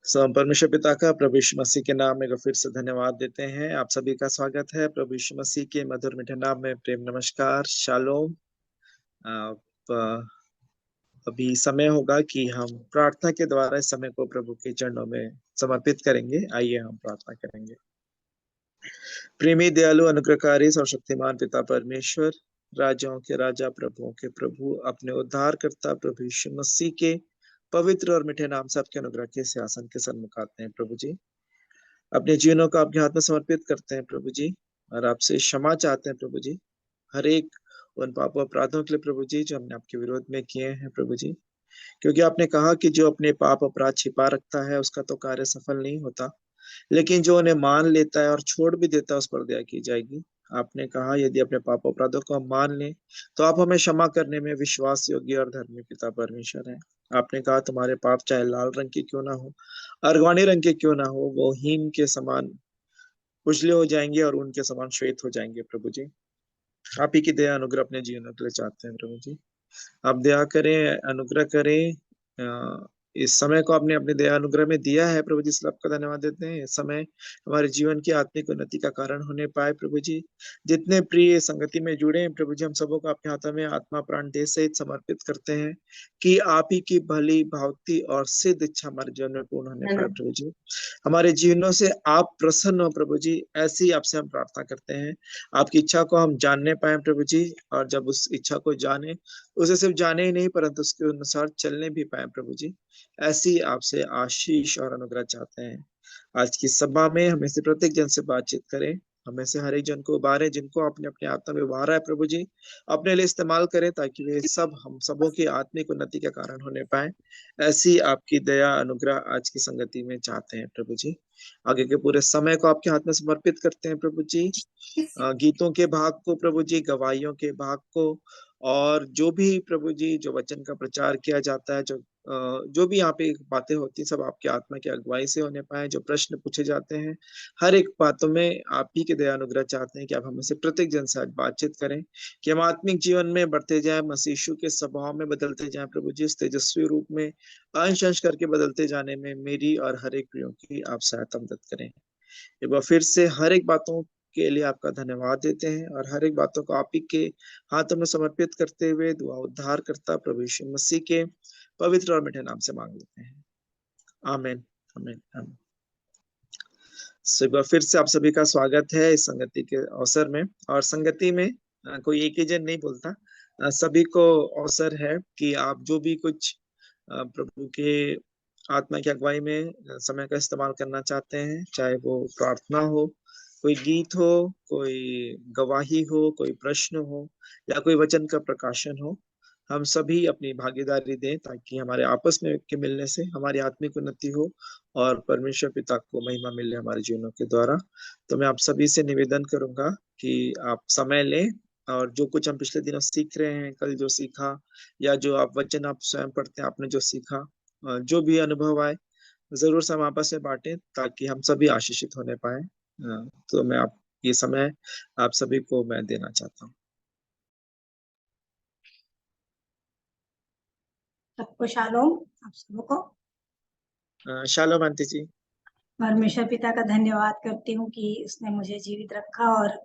परमेश्वर पिता का प्रभु यीशु मसीह के नाम में फिर से धन्यवाद देते हैं। आप सभी का स्वागत है प्रभु यीशु मसीह के मधुर मीठे नाम में। प्रेम नमस्कार, शालोम। आप अभी समय होगा कि हम प्रार्थना के द्वारा इस समय को प्रभु के चरणों में समर्पित करेंगे। आइए हम प्रार्थना करेंगे। प्रेमी, दयालु, अनुग्रहकारी और शक्तिमान पिता परमेश्वर, राजाओं के राजा, प्रभुओं के प्रभु, अपने उद्धारकर्ता प्रभु यीशु मसीह के पवित्र और मीठे नाम से आपके अनुग्रह के सिंहासन के सन्मुख आते हैं प्रभु जी। अपने जीवनों को आपके हाथ में समर्पित करते हैं प्रभु जी, और आपसे क्षमा चाहते हैं प्रभु जी, हर एक उन पापों अपराधों के लिए प्रभु जी जो हमने आपके विरोध में किए हैं प्रभु जी। क्योंकि आपने कहा कि जो अपने पाप अपराध छिपा रखता है उसका तो कार्य सफल नहीं होता, लेकिन जो उन्हें मान लेता है और छोड़ भी देता है उस पर दया की जाएगी। आपने कहा यदि अपने पाप अपराधों को हम मान लें तो आप हमें क्षमा करने में विश्वास योग्य और धर्मी पिता परमेश्वर है। आपने कहा तुम्हारे पाप चाहे लाल रंग के क्यों ना हो, अरगवानी रंग के क्यों ना हो, वो हीन के समान उजले हो जाएंगे और उनके समान श्वेत हो जाएंगे प्रभु जी। आप ही की दया अनुग्रह अपने जीवन के लिए चाहते हैं प्रभु जी। आप दया करें, अनुग्रह करें। इस समय को आपने अपने दया अनुग्रह में दिया है प्रभु जी, इसलिए आपका धन्यवाद देते हैं। इस समय हमारे जीवन की आत्मिक उन्नति का कारण होने पाए प्रभु जी। जितने प्रिय संगति में जुड़े हैं प्रभु जी, हम सबों को आपके हाथों में आत्मा प्राण देह सहित समर्पित करते हैं कि आप ही की भली भावती और सिद्ध इच्छा हमारे जीवन में पूर्ण होने पाए प्रभु जी। हमारे जीवनों से आप प्रसन्न हो प्रभु जी, ऐसी आपसे हम प्रार्थना करते हैं। आपकी इच्छा को हम जानने पाए प्रभु जी, और जब उस इच्छा को जाने, उसे सिर्फ जाने ही नहीं परंतु उसके अनुसार चलने भी पाए प्रभु जी, ऐसी आपसे आशीष और अनुग्रह चाहते हैं। आज की सभा में हमें से प्रत्येक जन से बातचीत करें, हमें से हर एक जन को उबारे जिनको आपने अपने आत्मा में उबारा है प्रभु जी, अपने लिए इस्तेमाल करें ताकि वे सब हम सबों की आत्मिक उन्नति का कारण होने पाए। ऐसी आपकी दया अनुग्रह आज की संगति में चाहते हैं प्रभु जी। आगे के पूरे समय को आपके हाथ में समर्पित करते हैं प्रभु जी। गीतों के भाग को प्रभु जी, गवाहियों के भाग को, और जो भी प्रभु जी जो वचन का प्रचार किया जाता है, जो भी यहाँ पे बातें होती हैं सब आपके आत्मा की अगुवाई से होने पाए। जो प्रश्न पूछे जाते हैं हर एक बातों में आप ही के दया अनुग्रह चाहते हैं कि आप हमें से प्रत्येक जन से आज बातचीत करें कि हम आत्मिक जीवन में बढ़ते जाए, मसीह यीशु के स्वभाव में बदलते जाए प्रभु जी, इस तेजस्वी रूप में अंश अंश करके बदलते जाने में मेरी और हर एक प्रियो की आप सहायता मदद करें। एक बार फिर से हर एक बातों के लिए आपका धन्यवाद देते हैं और हर एक बातों को आप ही के हाथों में समर्पित करते हुए दुआ उद्धार करता प्रभु यीशु मसीह के पवित्र और मीठे नाम से मांग लेते हैं। आमीन, आमीन, आमीन। एक बार फिर से आप सभी का स्वागत है इस संगति के अवसर में। और संगति में कोई एक ही जन नहीं बोलता, सभी को अवसर है कि आप जो भी कुछ प्रभु के आत्मा की अगुवाई में समय का इस्तेमाल करना चाहते हैं, चाहे वो प्रार्थना हो, कोई गीत हो, कोई गवाही हो, कोई प्रश्न हो, या कोई वचन का प्रकाशन हो, हम सभी अपनी भागीदारी दें ताकि हमारे आपस में के मिलने से हमारी आत्मिक उन्नति हो और परमेश्वर पिता को महिमा मिले हमारे जीवनों के द्वारा। तो मैं आप सभी से निवेदन करूंगा कि आप समय लें और जो कुछ हम पिछले दिनों सीख रहे हैं, कल जो सीखा, या जो आप वचन आप स्वयं पढ़ते हैं आपने जो सीखा, जो भी अनुभव आए जरूर से हम आपस में बांटें ताकि हम सभी आशीषित होने पाए। तो मैं आप ये समय आप सभी को मैं देना चाहता हूँ। सबको शालोम। आप सबको शालोम आंटी जी। परमेश्वर पिता का धन्यवाद करती हूँ कि उसने मुझे जीवित रखा और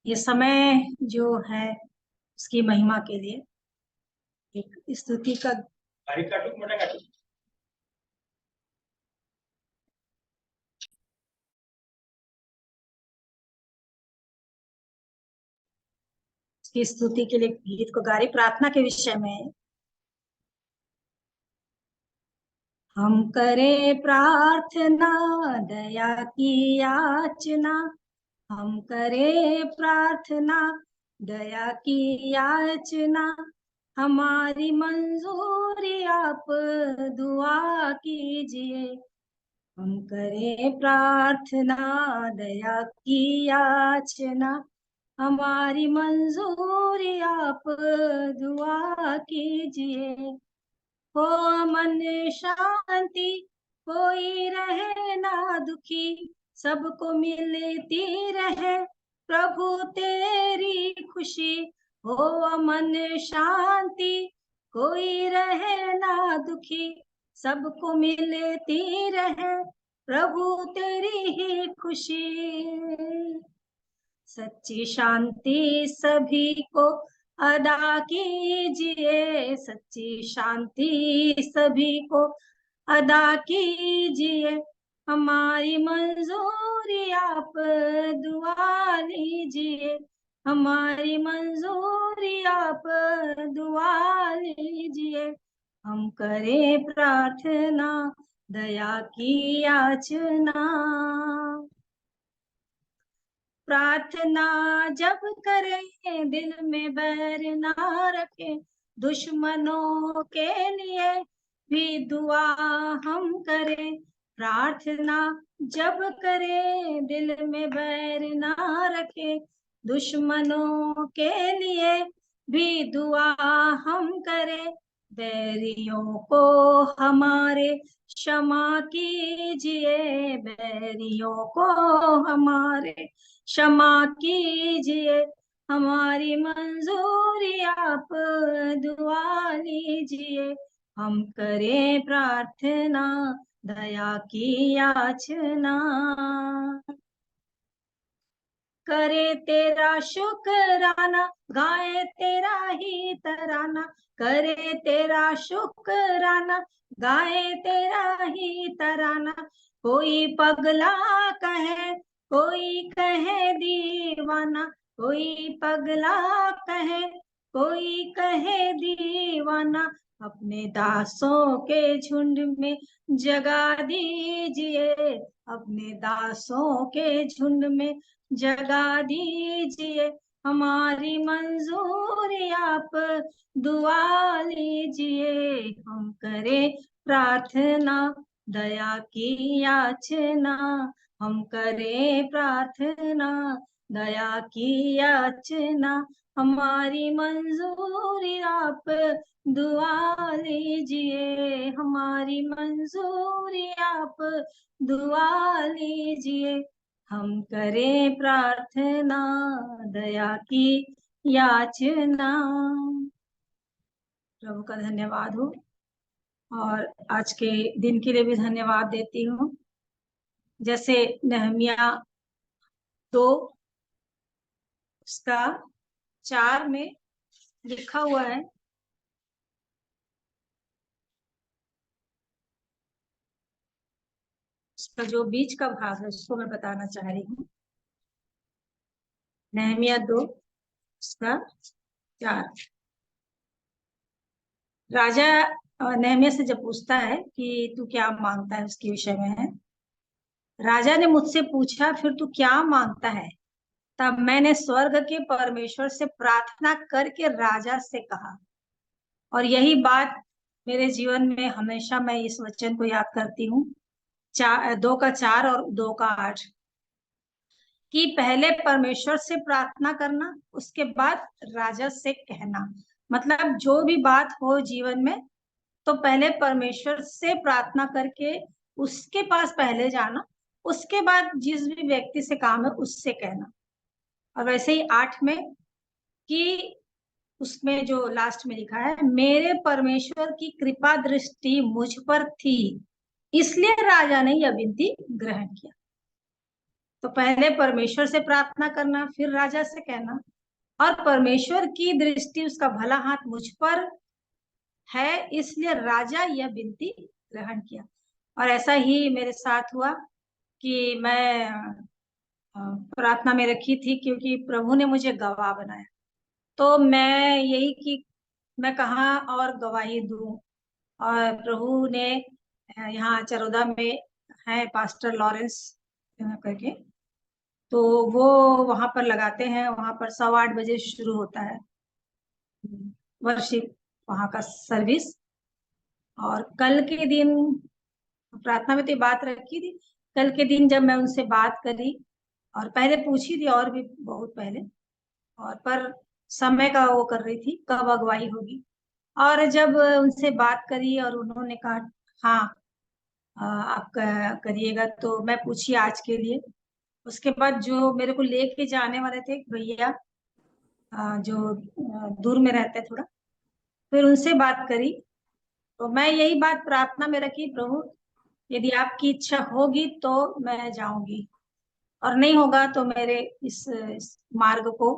ये समय जो है उसकी महिमा के लिए एक स्तुति का उसकी स्तुति के लिए गीत को गा रही प्रार्थना के विषय में। हम करें प्रार्थना दया की याचना, हम करें प्रार्थना दया की याचना, हमारी मंजूरी आप दुआ कीजिए। हम करें प्रार्थना दया की याचना, हमारी मंजूरी आप दुआ कीजिए। हो मन शांति कोई रहे ना दुखी, सबको मिलती रहे प्रभु तेरी खुशी। हो मन शांति कोई रहे ना दुखी, सबको मिलती रहे प्रभु तेरी ही खुशी। सच्ची शांति सभी को अदा कीजिए, सच्ची शांति सभी को अदा कीजिए। हमारी मंजूरी आप दुआ लीजिए, हमारी मंजूरी आप दुआ लीजिए। हम करें प्रार्थना दया की याचना। प्रार्थना जब करें दिल में बैर ना रखें, दुश्मनों के लिए भी दुआ हम करें। प्रार्थना जब करें दिल में बैर ना रखें, दुश्मनों के लिए भी दुआ हम करें। बैरियों को हमारे क्षमा कीजिए, बैरियों को हमारे क्षमा कीजिए। हमारी मंजूरी आप दुआ लीजिए। हम करें प्रार्थना दया की याचना। करे तेरा शुक्राना, गाए तेरा ही तराना। करे तेरा शुक्राना, गाए तेरा ही तराना। कोई पगला कहे, कोई कहे दीवाना। कोई पगला कहे, कोई कहे दीवाना। अपने दासों के झुंड में जगा दीजिए, अपने दासों के झुंड में जगा दीजिए। हमारी मंजूरी आप दुआ लीजिए। हम करें प्रार्थना दया की याचना। हम करें प्रार्थना दया की याचना। हमारी मंजूरी आप दुआ लीजिए, हमारी मंजूरी आप दुआ लीजिए। हम करें प्रार्थना दया की याचना। प्रभु का धन्यवाद हो, और आज के दिन के लिए भी धन्यवाद देती हूँ। जैसे नहमिया 2 उसका 4 में लिखा हुआ है, उसका जो बीच का भाग है उसको मैं बताना चाह रही हूँ। नहमिया 2 उसका 4। राजा नहमिया से जब पूछता है कि तू क्या मांगता है, उसके विषय में है। राजा ने मुझसे पूछा, फिर तू क्या मांगता है? तब मैंने स्वर्ग के परमेश्वर से प्रार्थना करके राजा से कहा, और यही बात मेरे जीवन में हमेशा मैं इस वचन को याद करती हूँ, 2 का 4 और 2 का 8, कि पहले परमेश्वर से प्रार्थना करना, उसके बाद राजा से कहना। मतलब जो भी बात हो जीवन में, तो पहले परमेश्वर से प्रार्थना करके उसके पास पहले जाना, उसके बाद जिस भी व्यक्ति से काम है उससे कहना। और वैसे ही 8 में, कि उसमें जो लास्ट में लिखा है, मेरे परमेश्वर की कृपा दृष्टि मुझ पर थी, इसलिए राजा ने यह विनती ग्रहण किया। तो पहले परमेश्वर से प्रार्थना करना, फिर राजा से कहना, और परमेश्वर की दृष्टि, उसका भला हाथ मुझ पर है, इसलिए राजा यह विनती ग्रहण किया। और ऐसा ही मेरे साथ हुआ कि मैं प्रार्थना में रखी थी, क्योंकि प्रभु ने मुझे गवाह बनाया। तो मैं यही कि मैं कहाँ और गवाही दूं। और प्रभु ने यहाँ चरोदा में है पास्टर लॉरेंस करके, तो वो वहां पर लगाते हैं, वहां पर 8:15 शुरू होता है वर्शिप, वहां का सर्विस। और कल के दिन प्रार्थना में तो बात रखी थी, कल के दिन जब मैं उनसे बात करी, और पहले पूछी थी और भी बहुत पहले, और पर समय का वो कर रही थी कब अगुवाई होगी। और जब उनसे बात करी और उन्होंने कहा हाँ आप करिएगा, तो मैं पूछी आज के लिए। उसके बाद जो मेरे को लेके जाने वाले थे भैया, जो दूर में रहते थोड़ा, फिर उनसे बात करी, तो मैं यही बात प्रार्थना में रखी, प्रभु यदि आपकी इच्छा होगी तो मैं जाऊंगी, और नहीं होगा तो मेरे इस मार्ग को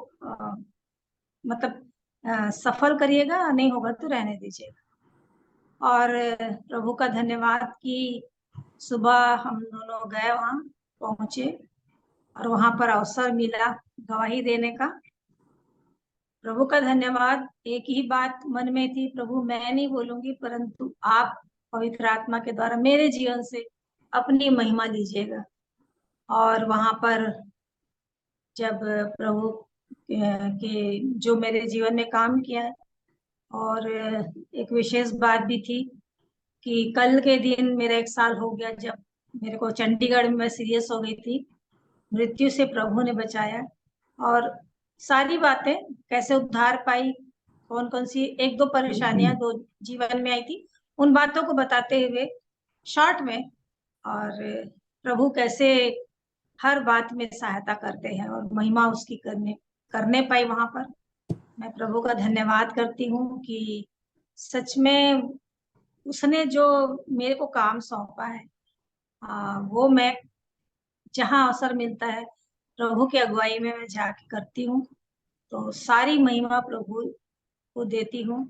मतलब सफल करिएगा, नहीं होगा तो रहने दीजिएगा। और प्रभु का धन्यवाद कि सुबह हम दोनों गए, वहां पहुंचे और वहां पर अवसर मिला गवाही देने का। प्रभु का धन्यवाद। एक ही बात मन में थी, प्रभु मैं नहीं बोलूंगी परंतु आप पवित्र आत्मा के द्वारा मेरे जीवन से अपनी महिमा लीजिएगा। और वहां पर जब प्रभु के जो मेरे जीवन में काम किया है, और एक विशेष बात भी थी कि कल के दिन मेरा 1 साल हो गया जब मेरे को चंडीगढ़ में मैं सीरियस हो गई थी, मृत्यु से प्रभु ने बचाया। और सारी बातें कैसे उद्धार पाई, कौन कौन सी एक दो परेशानियां दो जीवन में आई थी, उन बातों को बताते हुए शॉर्ट में, और प्रभु कैसे हर बात में सहायता करते हैं और महिमा उसकी करने पाई वहां पर। मैं प्रभु का धन्यवाद करती हूँ कि सच में उसने जो मेरे को काम सौंपा है, वो मैं जहाँ अवसर मिलता है प्रभु की अगुवाई में मैं जाके करती हूँ। तो सारी महिमा प्रभु को देती हूँ,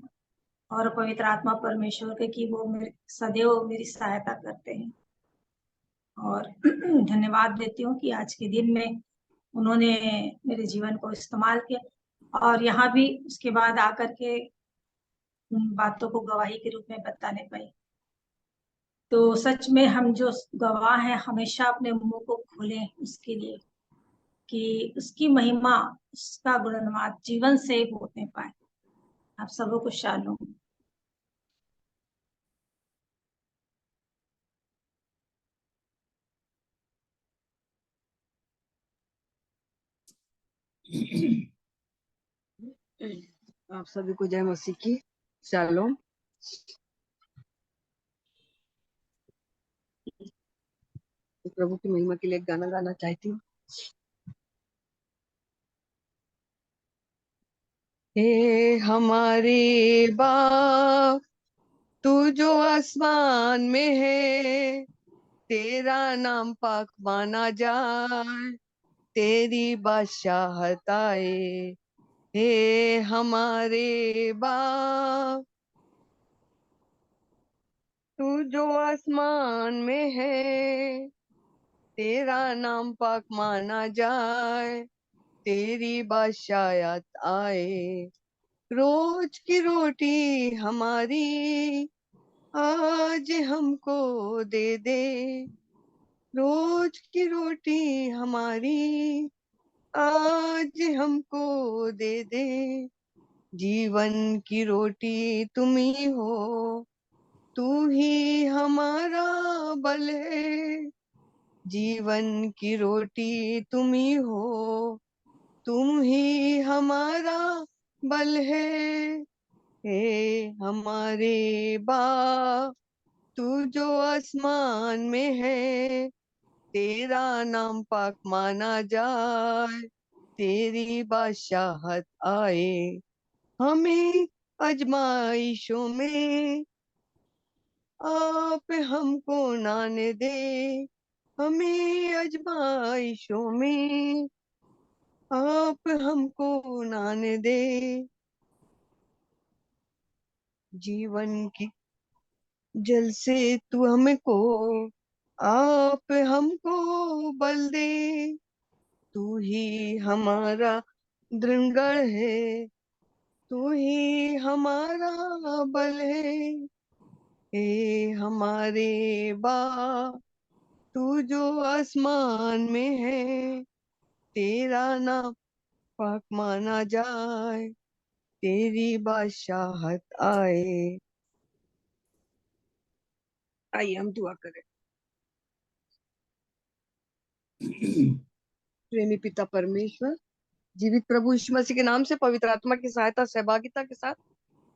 और पवित्र आत्मा परमेश्वर के कि वो मेरे सदैव मेरी सहायता करते हैं। और धन्यवाद देती हूँ कि आज के दिन में उन्होंने मेरे जीवन को इस्तेमाल किया, और यहाँ भी उसके बाद आकर के उन बातों को गवाही के रूप में बताने पाई। तो सच में हम जो गवाह हैं हमेशा अपने मुंह को खोलें उसके लिए कि उसकी महिमा, उसका गुणगान जीवन से होने पाए। आप सबों को शालोम। आप सभी को जय मसीह की शालोम। प्रभु की महिमा के लिए एक गाना गाना चाहती हूँ। हे हमारे बाप तू जो आसमान में है, तेरा नाम पाक माना जाए, तेरी बादशाहत आए। हे हमारे बाप तू जो आसमान में है, तेरा नाम पाक माना जाए, तेरी बादशाहत आए। रोज की रोटी हमारी आज हमको दे दे, रोज की रोटी हमारी आज हमको दे दे। जीवन की रोटी तुम ही हो, तू ही हमारा बल है। जीवन की रोटी तुम ही हो, तुम ही हमारा बल है। हे हमारे बाप तू जो आसमान में है, तेरा नाम पाक माना जाए, तेरी बादशाहत आए। हमें आजमाइशों में आप हमको नाने दे, हमें आजमाइशों में आप हमको नाने दे। जीवन की जल से तू हमको आप हमको बल दे, तू ही हमारा दृढ़ है, तू ही हमारा बल है। हे हमारे बा तू जो आसमान में है, तेरा नाम पाक माना जाए, तेरी बादशाहत आए। आइए हम दुआ करें। प्रेमी पिता परमेश्वर, जीवित प्रभु यीशु मसीह के नाम से पवित्र आत्मा की सहायता सहभागिता के साथ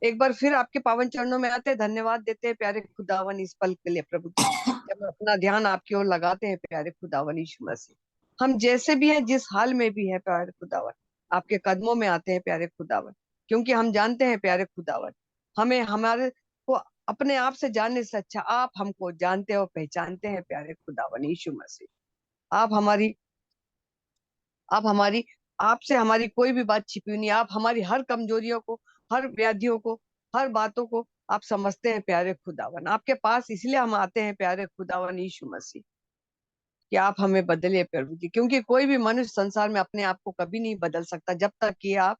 एक बार फिर आपके पावन चरणों में आते हैं, धन्यवाद देते हैं प्यारे खुदावन इस पल के लिए। प्रभु जी जब अपना ध्यान आपकी ओर लगाते हैं प्यारे खुदावन यीशु मसीह, हम जैसे भी हैं जिस हाल में भी है प्यारे खुदावन, आपके कदमों में आते हैं प्यारे खुदावन, क्योंकि हम जानते हैं प्यारे खुदावन हमें हमारे को अपने आप से जानने से अच्छा आप हमको जानते और पहचानते हैं प्यारे खुदावन यीशु मसीह। आप हमारी आपसे हमारी कोई भी बात छिपी नहीं। आप हमारी हर कमजोरियों को, हर व्याधियों को, हर बातों को आप समझते हैं प्यारे खुदावन। आपके पास इसलिए हम आते हैं प्यारे खुदावन यीशु मसीह कि आप हमें बदले प्रभु जी, क्योंकि कोई भी मनुष्य संसार में अपने आप को कभी नहीं बदल सकता जब तक कि आप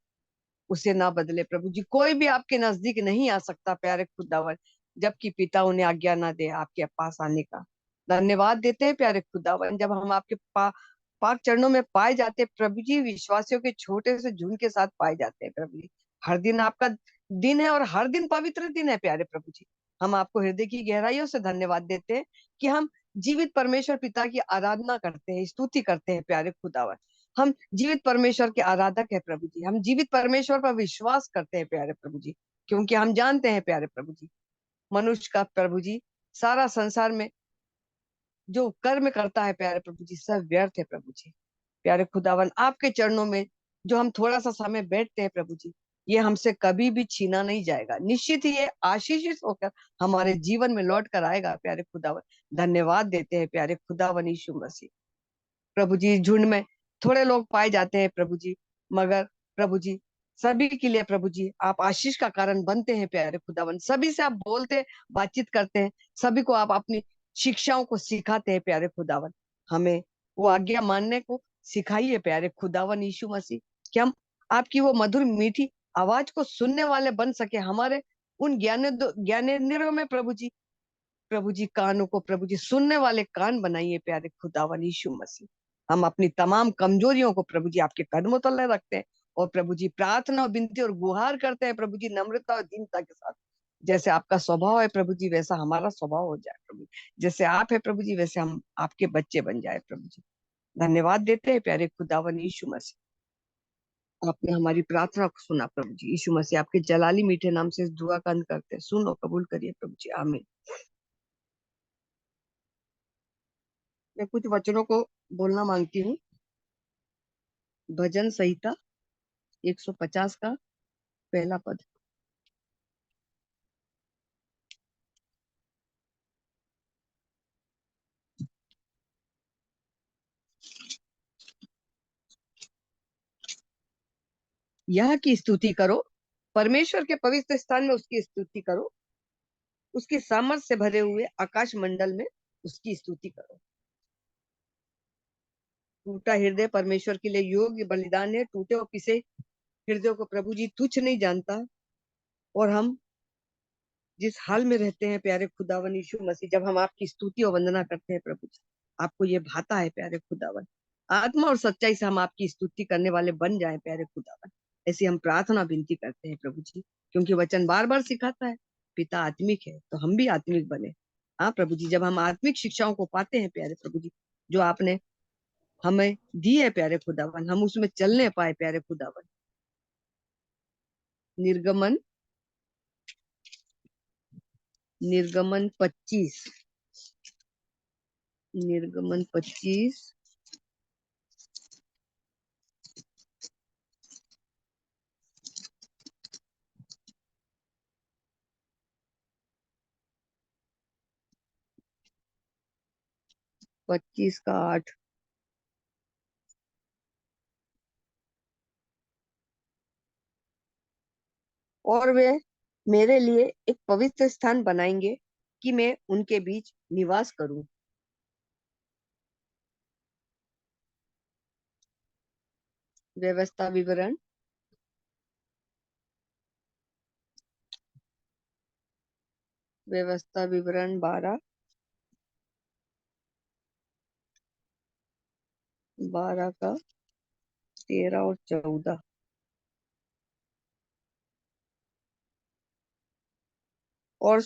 उसे ना बदले प्रभु जी। कोई भी आपके नजदीक नहीं आ सकता प्यारे खुदावन जबकि पिता उन्हें आज्ञा ना दे आपके पास आने का। धन्यवाद देते हैं प्यारे खुदावन जब हम आपके पाक चरणों में पाए जाते हैं प्रभु जी, विश्वासियों के छोटे से झुंड के साथ पाए जाते हैं प्रभु जी। हर दिन आपका दिन है और हर दिन पवित्र दिन है प्यारे प्रभु जी। हम आपको हृदय की गहराइयों से धन्यवाद देते हैं कि हम जीवित परमेश्वर पिता की आराधना करते हैं, स्तुति करते हैं प्यारे खुदावन। हम जीवित परमेश्वर के आराधक है प्रभु जी। हम जीवित परमेश्वर पर विश्वास करते हैं प्यारे प्रभु जी, क्योंकि हम जानते हैं प्यारे प्रभु जी मनुष्य का प्रभु जी सारा संसार में जो कर्म करता है प्यारे प्रभु जी सब व्यर्थ है प्रभु जी। प्यारे खुदावन आपके चरणों में जो हम थोड़ा सा समय बैठते हैं प्रभु जी, ये हमसे कभी भी छीना नहीं जाएगा। निश्चित ही ये आशीषित होकर हमारे जीवन में लौट कर आएगा प्यारे खुदावन। धन्यवाद देते हैं प्यारे खुदावन यीशु मसीह। प्रभु जी झुंड में थोड़े लोग पाए जाते हैं प्रभु जी, मगर प्रभु जी सभी के लिए प्रभु जी आप आशीष का कारण बनते हैं प्यारे खुदावन। सभी से आप बोलते हैं, बातचीत करते हैं, सभी को आप अपनी शिक्षाओं को सिखाते हैं प्यारे खुदावन। हमें वो आज्ञा मानने को सिखाइए प्यारे खुदावन यीशु मसीह कि हम आपकी वो मधुर मीठी आवाज को सुनने वाले बन सके। हमारे उन ज्ञानेंद्रियों में प्रभु जी कानों को प्रभु जी सुनने वाले कान बनाइए प्यारे खुदावन यीशु मसीह। हम अपनी तमाम कमजोरियों को प्रभु जी आपके कदमों तले रखते हैं और प्रभु जी प्रार्थना और विनती और गुहार करते हैं प्रभु जी नम्रता और दीनता के साथ। जैसे आपका स्वभाव है प्रभु जी वैसा हमारा स्वभाव हो जाए प्रभु जी। जैसे आप है प्रभु जी वैसे हम आपके बच्चे बन जाए प्रभु जी। धन्यवाद देते हैं प्यारे खुदावन यीशु मसीह। आपने हमारी प्रार्थना को सुना प्रभु जी यीशु मसीह। आपके जलाली मीठे नाम से इस दुआ का अंत करते हैं। सुनो कबूल करिए प्रभु जी, आमीन। मैं कुछ वचनों को बोलना मांगती हूँ। भजन संहिता 150 का पहला पद। यह की स्तुति करो, परमेश्वर के पवित्र स्थान में उसकी स्तुति करो, उसकी सामर्थ से भरे हुए आकाश मंडल में उसकी स्तुति करो। टूटा हृदय परमेश्वर के लिए योग्य बलिदान है। टूटे और पिसे हृदय को प्रभु जी तुच्छ नहीं जानता। और हम जिस हाल में रहते हैं प्यारे खुदावन यीशु मसीह, जब हम आपकी स्तुति और वंदना करते हैं प्रभु जी, आपको ये भाता है प्यारे खुदावन। आत्मा और सच्चाई से हम आपकी स्तुति करने वाले बन जाएं प्यारे खुदावन। ऐसी हम प्रार्थना विनती करते हैं प्रभु जी, क्योंकि वचन बार बार सिखाता है पिता आत्मिक है तो हम भी आत्मिक बने। हाँ प्रभु जी, जब हम आत्मिक शिक्षाओं को पाते हैं प्यारे प्रभु जी जो आपने हमें दी है प्यारे खुदावन, हम उसमें चलने पाए प्यारे खुदावन। निर्गमन निर्गमन 25 निर्गमन 25 25 का 8। और वे मेरे लिए एक पवित्र स्थान बनाएंगे कि मैं उनके बीच निवास करूं। व्यवस्था विवरण व्यवस्था विवरण 12 का 13 और 14। और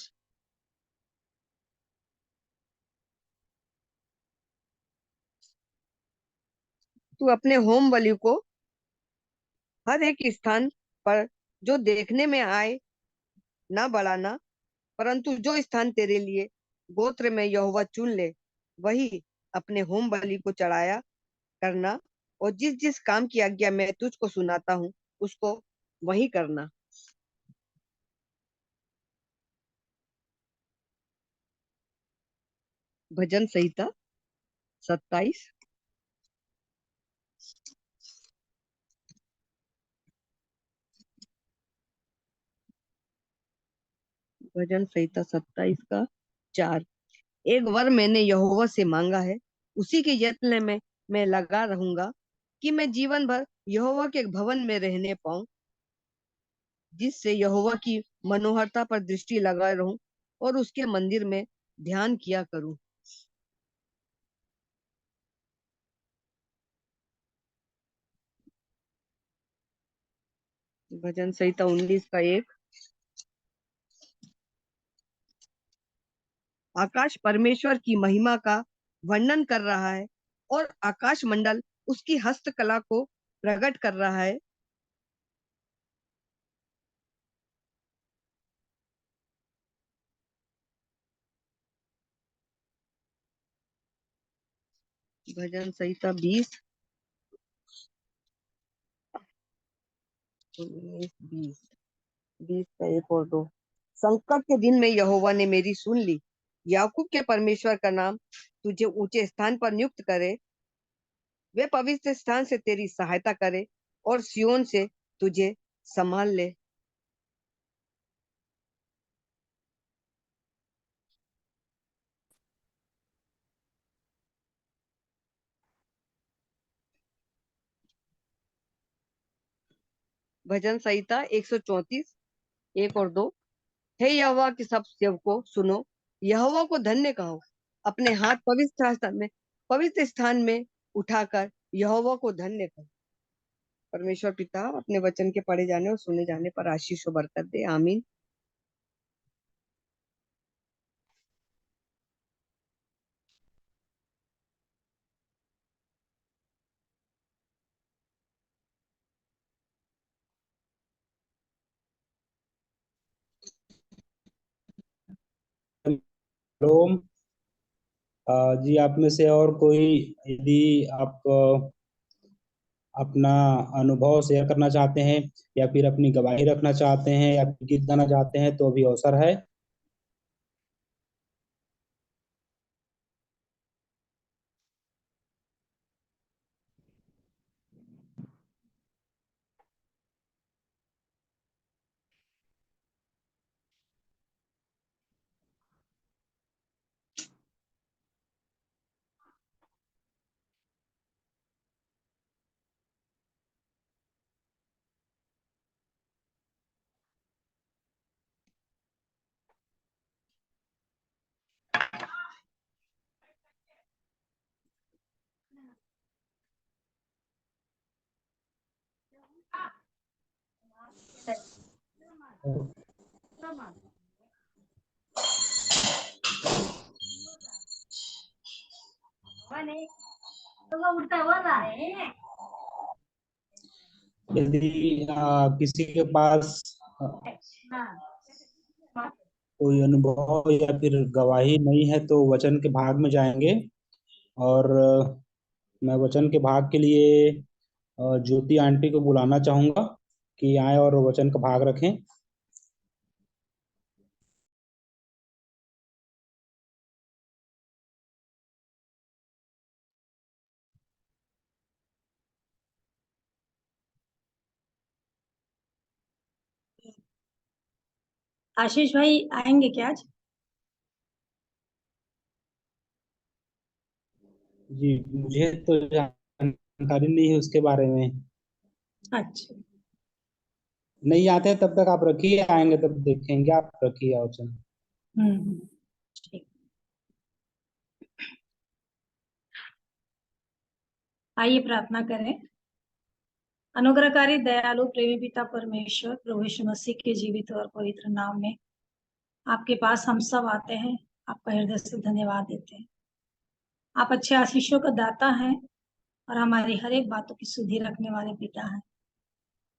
तू अपने होम बलि को हर एक स्थान पर जो देखने में आए ना बढ़ाना, परंतु जो स्थान तेरे लिए गोत्र में यहोवा चुन ले वही अपने होम बलि को चढ़ाया करना। और जिस जिस काम की आज्ञा मैं तुझको सुनाता हूँ उसको वही करना। भजन संहिता 27। भजन संहिता 27 का 4। एक वर मैंने यहोवा से मांगा है, उसी के यत्न में मैं लगा रहूंगा कि मैं जीवन भर यहोवा के भवन में रहने पाऊं, जिससे यहोवा की मनोहरता पर दृष्टि लगाए रहूं और उसके मंदिर में ध्यान किया करूं। भजन संहिता 19 का 1। आकाश परमेश्वर की महिमा का वर्णन कर रहा है और आकाश मंडल उसकी हस्तकला को प्रकट कर रहा है। भजन संहिता 20 का 1 और 2। संकट के दिन में यहोवा ने मेरी सुन ली। याकूब के परमेश्वर का नाम तुझे ऊंचे स्थान पर नियुक्त करे। वे पवित्र स्थान से तेरी सहायता करे और सियोन से तुझे संभाल ले। भजन संहिता 134 1 और 2। हे यहोवा के सब सेवकों सुनो, यहोवा को धन्य कहो। अपने हाथ पवित्र स्थान में उठाकर यहोवा को धन्य कहो। परमेश्वर पिता अपने वचन के पढ़े जाने और सुने जाने पर आशीष और बरकत दे। आमीन। हेलो। जी, आप में से और कोई यदि आप अपना अनुभव शेयर करना चाहते हैं या फिर अपनी गवाही रखना चाहते हैं या फिर गीत गाना चाहते हैं तो अभी अवसर है। यदि किसी के पास कोई अनुभव या फिर गवाही नहीं है तो वचन के भाग में जाएंगे। और मैं वचन के भाग के लिए ज्योति आंटी को बुलाना चाहूंगा कि आए और वचन का भाग रखें। आशीष भाई आएंगे क्या आज? जी, मुझे तो जानकारी नहीं है उसके बारे में। अच्छा, नहीं आते तब तक आप रखिए, आएंगे तब देखेंगे। आप रखिए वचन। ठीक। आइए प्रार्थना करें। अनुग्रहकारी दयालु प्रेमी पिता परमेश्वर, प्रभु यीशु मसीह के जीवित और पवित्र नाम में आपके पास हम सब आते हैं, आपका हृदय से धन्यवाद देते हैं। आप अच्छे आशीषों का दाता हैं और हमारी हर एक बातों की सुधि रखने वाले पिता हैं,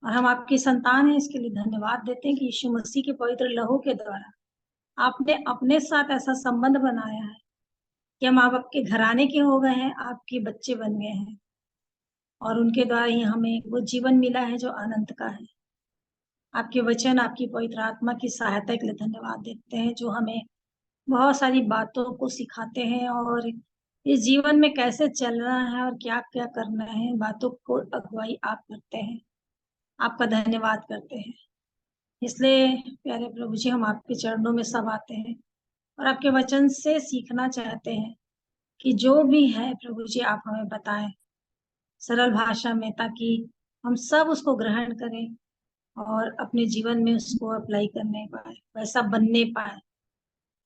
और हम आपकी संतान हैं। इसके लिए धन्यवाद देते हैं कि यीशु मसीह के पवित्र लहू के द्वारा आपने अपने साथ ऐसा संबंध बनाया है कि हम आप आपके घराने के हो गए हैं, आपके बच्चे बन गए हैं, और उनके द्वारा ही हमें वो जीवन मिला है जो अनंत का है। आपके वचन, आपकी पवित्र आत्मा की सहायता के लिए धन्यवाद देते हैं, जो हमें बहुत सारी बातों को सिखाते हैं और इस जीवन में कैसे चलना है और क्या क्या करना है, बातों को अगुवाई आप करते हैं। आपका धन्यवाद करते हैं। इसलिए प्यारे प्रभु जी, हम आपके चरणों में सब आते हैं और आपके वचन से सीखना चाहते हैं कि जो भी है प्रभु जी आप हमें बताएं सरल भाषा में, ताकि हम सब उसको ग्रहण करें और अपने जीवन में उसको अप्लाई करने पाए, वैसा बनने पाए।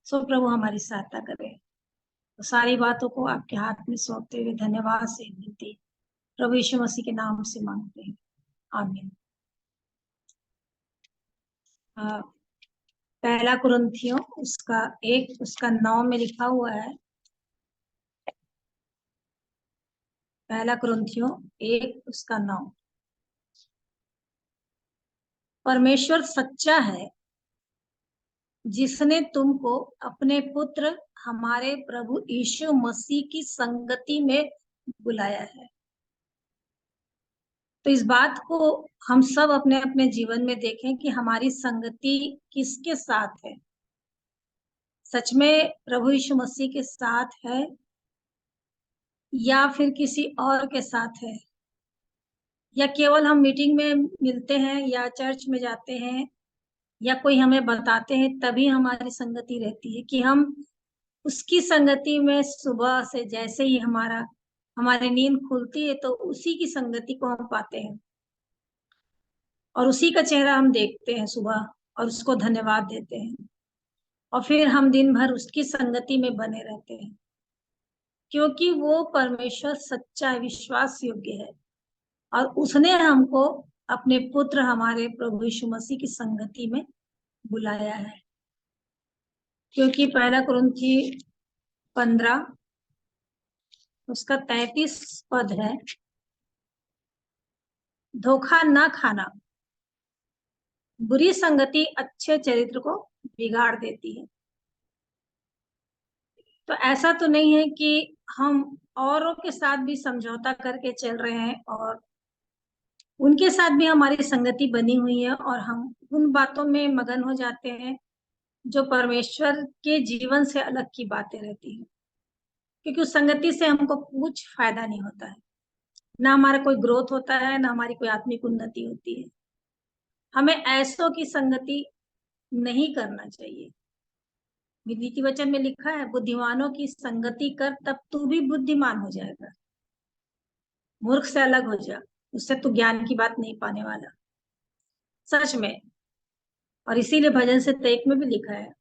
सो प्रभु हमारी सहायता करें। तो सारी बातों को आपके हाथ में सौंपते हुए धन्यवाद से विनती प्रभु यीशु मसीह के नाम से मांगते हैं, आमीन। पहला कुरिन्थियों उसका 9 में लिखा हुआ है। पहला कुरिन्थियों 1:9। परमेश्वर सच्चा है, जिसने तुमको अपने पुत्र हमारे प्रभु यीशु मसीह की संगति में बुलाया है। तो इस बात को हम सब अपने अपने जीवन में देखें कि हमारी संगति किसके साथ है। सच में प्रभु यीशु मसीह के साथ है या फिर किसी और के साथ है, या केवल हम मीटिंग में मिलते हैं या चर्च में जाते हैं या कोई हमें बताते हैं तभी हमारी संगति रहती है, कि हम उसकी संगति में सुबह से जैसे ही हमारी नींद खुलती है तो उसी की संगति को हम पाते हैं और उसी का चेहरा हम देखते हैं सुबह और उसको धन्यवाद देते हैं और फिर हम दिन भर उसकी संगति में बने रहते हैं, क्योंकि वो परमेश्वर सच्चा विश्वास योग्य है और उसने हमको अपने पुत्र हमारे प्रभु यीशु मसीह की संगति में बुलाया है। क्योंकि पहला कुरिन्थी 15 उसका 33 पद है, धोखा न खाना, बुरी संगति अच्छे चरित्र को बिगाड़ देती है। तो ऐसा तो नहीं है कि हम औरों के साथ भी समझौता करके चल रहे हैं और उनके साथ भी हमारी संगति बनी हुई है और हम उन बातों में मगन हो जाते हैं जो परमेश्वर के जीवन से अलग की बातें रहती हैं, क्योंकि उस संगति से हमको कुछ फायदा नहीं होता है, ना हमारा कोई ग्रोथ होता है, ना हमारी कोई आत्मिक उन्नति होती है। हमें ऐसों की संगति नहीं करना चाहिए। नीति वचन में लिखा है, बुद्धिमानों की संगति कर तब तू भी बुद्धिमान हो जाएगा। मूर्ख से अलग हो जा, उससे तू ज्ञान की बात नहीं पाने वाला, सच में। और इसीलिए भजन से 1 में भी लिखा है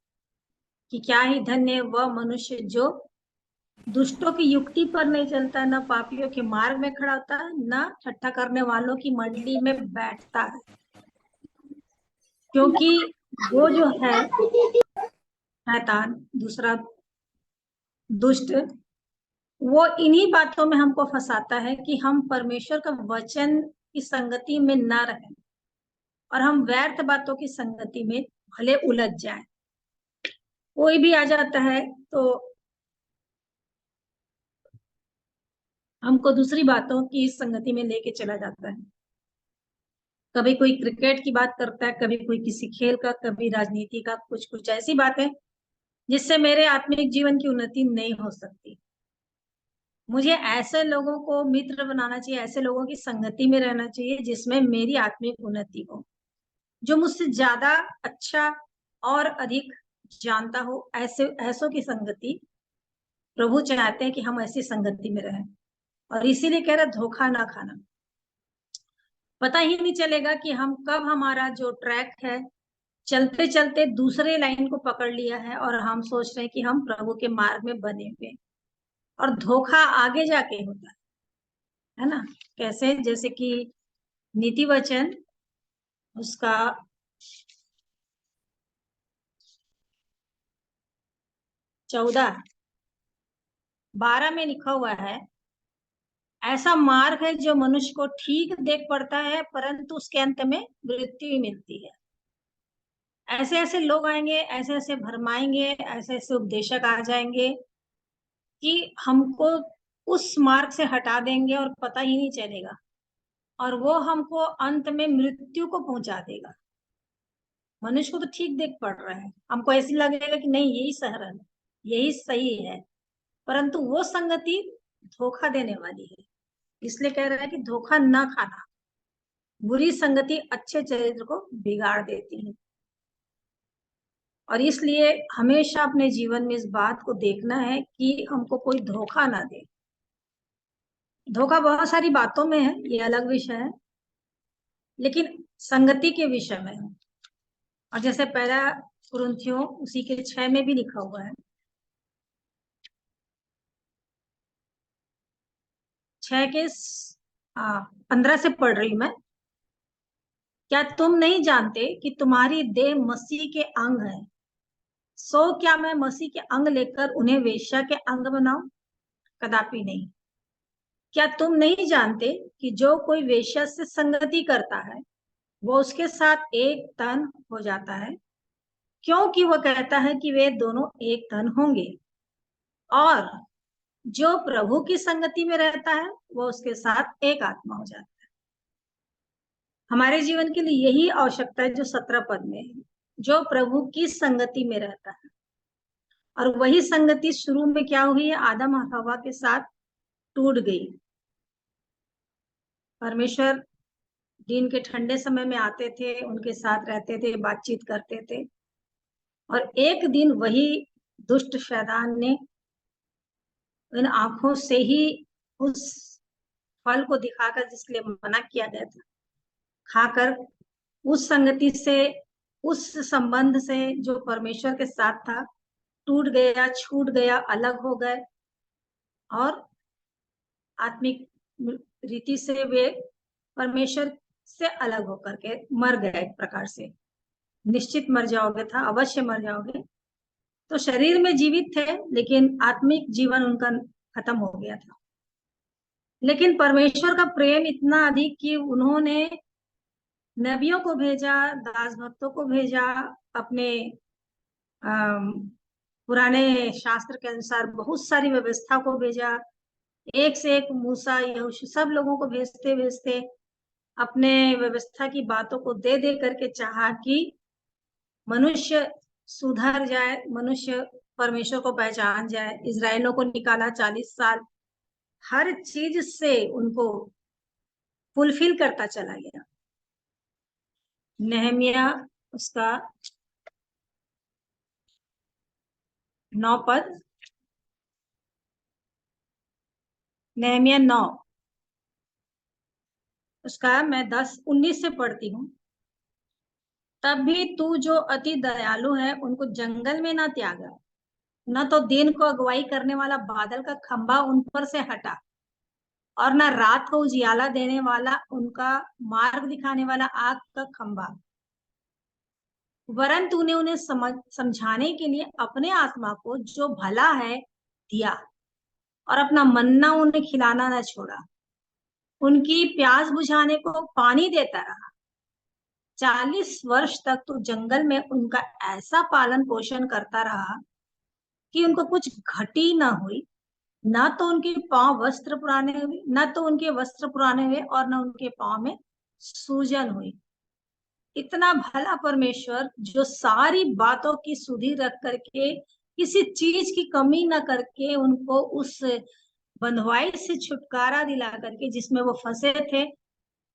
कि क्या ही धन्य वह मनुष्य जो दुष्टों की युक्ति पर नहीं चलता, न पापियों के मार्ग में खड़ा होता, न ठट्ठा करने वालों की मंडली में बैठता है। क्योंकि वो जो है शैतान, दूसरा दुष्ट, वो इन्हीं बातों में हमको फंसाता है कि हम परमेश्वर का वचन की संगति में ना रहें और हम व्यर्थ बातों की संगति में भले उलझ जाएं। कोई भी आ जाता है तो हमको दूसरी बातों की संगति में लेके चला जाता है। कभी कोई क्रिकेट की बात करता है, कभी कोई किसी खेल का, कभी राजनीति का, कुछ ऐसी बातें जिससे मेरे आत्मिक जीवन की उन्नति नहीं हो सकती। मुझे ऐसे लोगों को मित्र बनाना चाहिए, ऐसे लोगों की संगति में रहना चाहिए जिसमें मेरी आत्मिक उन्नति हो, जो मुझसे ज्यादा अच्छा और अधिक जानता हो। ऐसों की संगति प्रभु चाहते हैं कि हम ऐसी संगति में रहें। और इसीलिए कह रहा धोखा ना खाना। पता ही नहीं चलेगा कि हम कब हमारा जो ट्रैक है चलते चलते दूसरे लाइन को पकड़ लिया है और हम सोच रहे हैं कि हम प्रभु के मार्ग में बने हुए, और धोखा आगे जाके होता है ना। कैसे? जैसे कि नीति वचन उसका 14:12 में लिखा हुआ है, ऐसा मार्ग है जो मनुष्य को ठीक देख पड़ता है परंतु उसके अंत में मृत्यु ही मिलती है। ऐसे ऐसे लोग आएंगे, ऐसे ऐसे भरमाएंगे, ऐसे ऐसे उपदेशक आ जाएंगे कि हमको उस मार्ग से हटा देंगे और पता ही नहीं चलेगा, और वो हमको अंत में मृत्यु को पहुंचा देगा। मनुष्य को तो ठीक देख पड़ रहा है, हमको ऐसे लगेगा कि नहीं यही सरल है, यही सही है, परंतु वो संगति धोखा देने वाली है। इसलिए कह रहा है कि धोखा न खाना। बुरी संगति अच्छे चरित्र को बिगाड़ देती है, और इसलिए हमेशा अपने जीवन में इस बात को देखना है कि हमको कोई धोखा ना दे। धोखा बहुत सारी बातों में है, ये अलग विषय है, लेकिन संगति के विषय में है। और जैसे पहला कुरिन्थियों उसी के 6 में भी लिखा हुआ है, 6 के 15 से पढ़ रही हूं मैं। क्या तुम नहीं जानते कि तुम्हारी देह मसीह के अंग है? सो क्या मैं मसीह के अंग लेकर उन्हें वेश्या के अंग बनाऊं? कदापि नहीं। क्या तुम नहीं जानते कि जो कोई वेश्या से संगति करता है वो उसके साथ एक तन हो जाता है, क्योंकि वह कहता है कि वे दोनों एक तन होंगे। और जो प्रभु की संगति में रहता है वो उसके साथ एक आत्मा हो जाता है। हमारे जीवन के लिए यही आवश्यकता है जो 17 पद में है, जो प्रभु की संगति में रहता है। और वही संगति शुरू में क्या हुई है? आदम और हवा के साथ टूट गई। परमेश्वर दिन के ठंडे समय में आते थे, उनके साथ रहते थे, बातचीत करते थे, और एक दिन वही दुष्ट शैतान ने इन आंखों से ही उस फल को दिखाकर, जिसके लिए मना किया गया था, खाकर उस संगति से, उस संबंध से जो परमेश्वर के साथ था, टूट गया, छूट गया, अलग हो गए, और आत्मिक रीति से वे परमेश्वर से अलग होकर के मर गए। एक प्रकार से निश्चित मर जाओगे था, अवश्य मर जाओगे। तो शरीर में जीवित थे, लेकिन आत्मिक जीवन उनका खत्म हो गया था। लेकिन परमेश्वर का प्रेम इतना अधिक कि उन्होंने नबियों को भेजा, दास भक्तों को भेजा, अपने पुराने शास्त्र के अनुसार बहुत सारी व्यवस्था को भेजा, एक से एक मूसा, यहोशू, सब लोगों को भेजते भेजते अपने व्यवस्था की बातों को दे दे करके चाहा कि मनुष्य सुधर जाए, मनुष्य परमेश्वर को पहचान जाए। इजराइलों को निकाला 40 साल, हर चीज से उनको फुलफिल करता चला गया। नहमिया उसका 9 पद, नहमिया 9 उसका मैं 10-19 से पढ़ती हूँ। तब भी तू जो अति दयालु है उनको जंगल में न त्यागा, न तो दिन को अगुवाई करने वाला बादल का खंभा उन पर से हटा, और न रात को उजियाला देने वाला, उनका मार्ग दिखाने वाला आग का खंभा, वरन तूने उन्हें समझाने के लिए अपने आत्मा को जो भला है दिया, और अपना मन्ना उन्हें खिलाना न छोड़ा। उनकी प्यास बुझाने को पानी देता रहा। 40 वर्ष तक तो जंगल में उनका ऐसा पालन पोषण करता रहा कि उनको कुछ घटी ना हुई, ना तो उनके पांव वस्त्र पुराने हुए, ना तो उनके वस्त्र पुराने हुए, और ना उनके पांव में सूजन हुई। इतना भला परमेश्वर, जो सारी बातों की सुधि रख करके, किसी चीज की कमी ना करके उनको उस बंधुआई से छुटकारा दिला करके, जिसमें वो फंसे थे,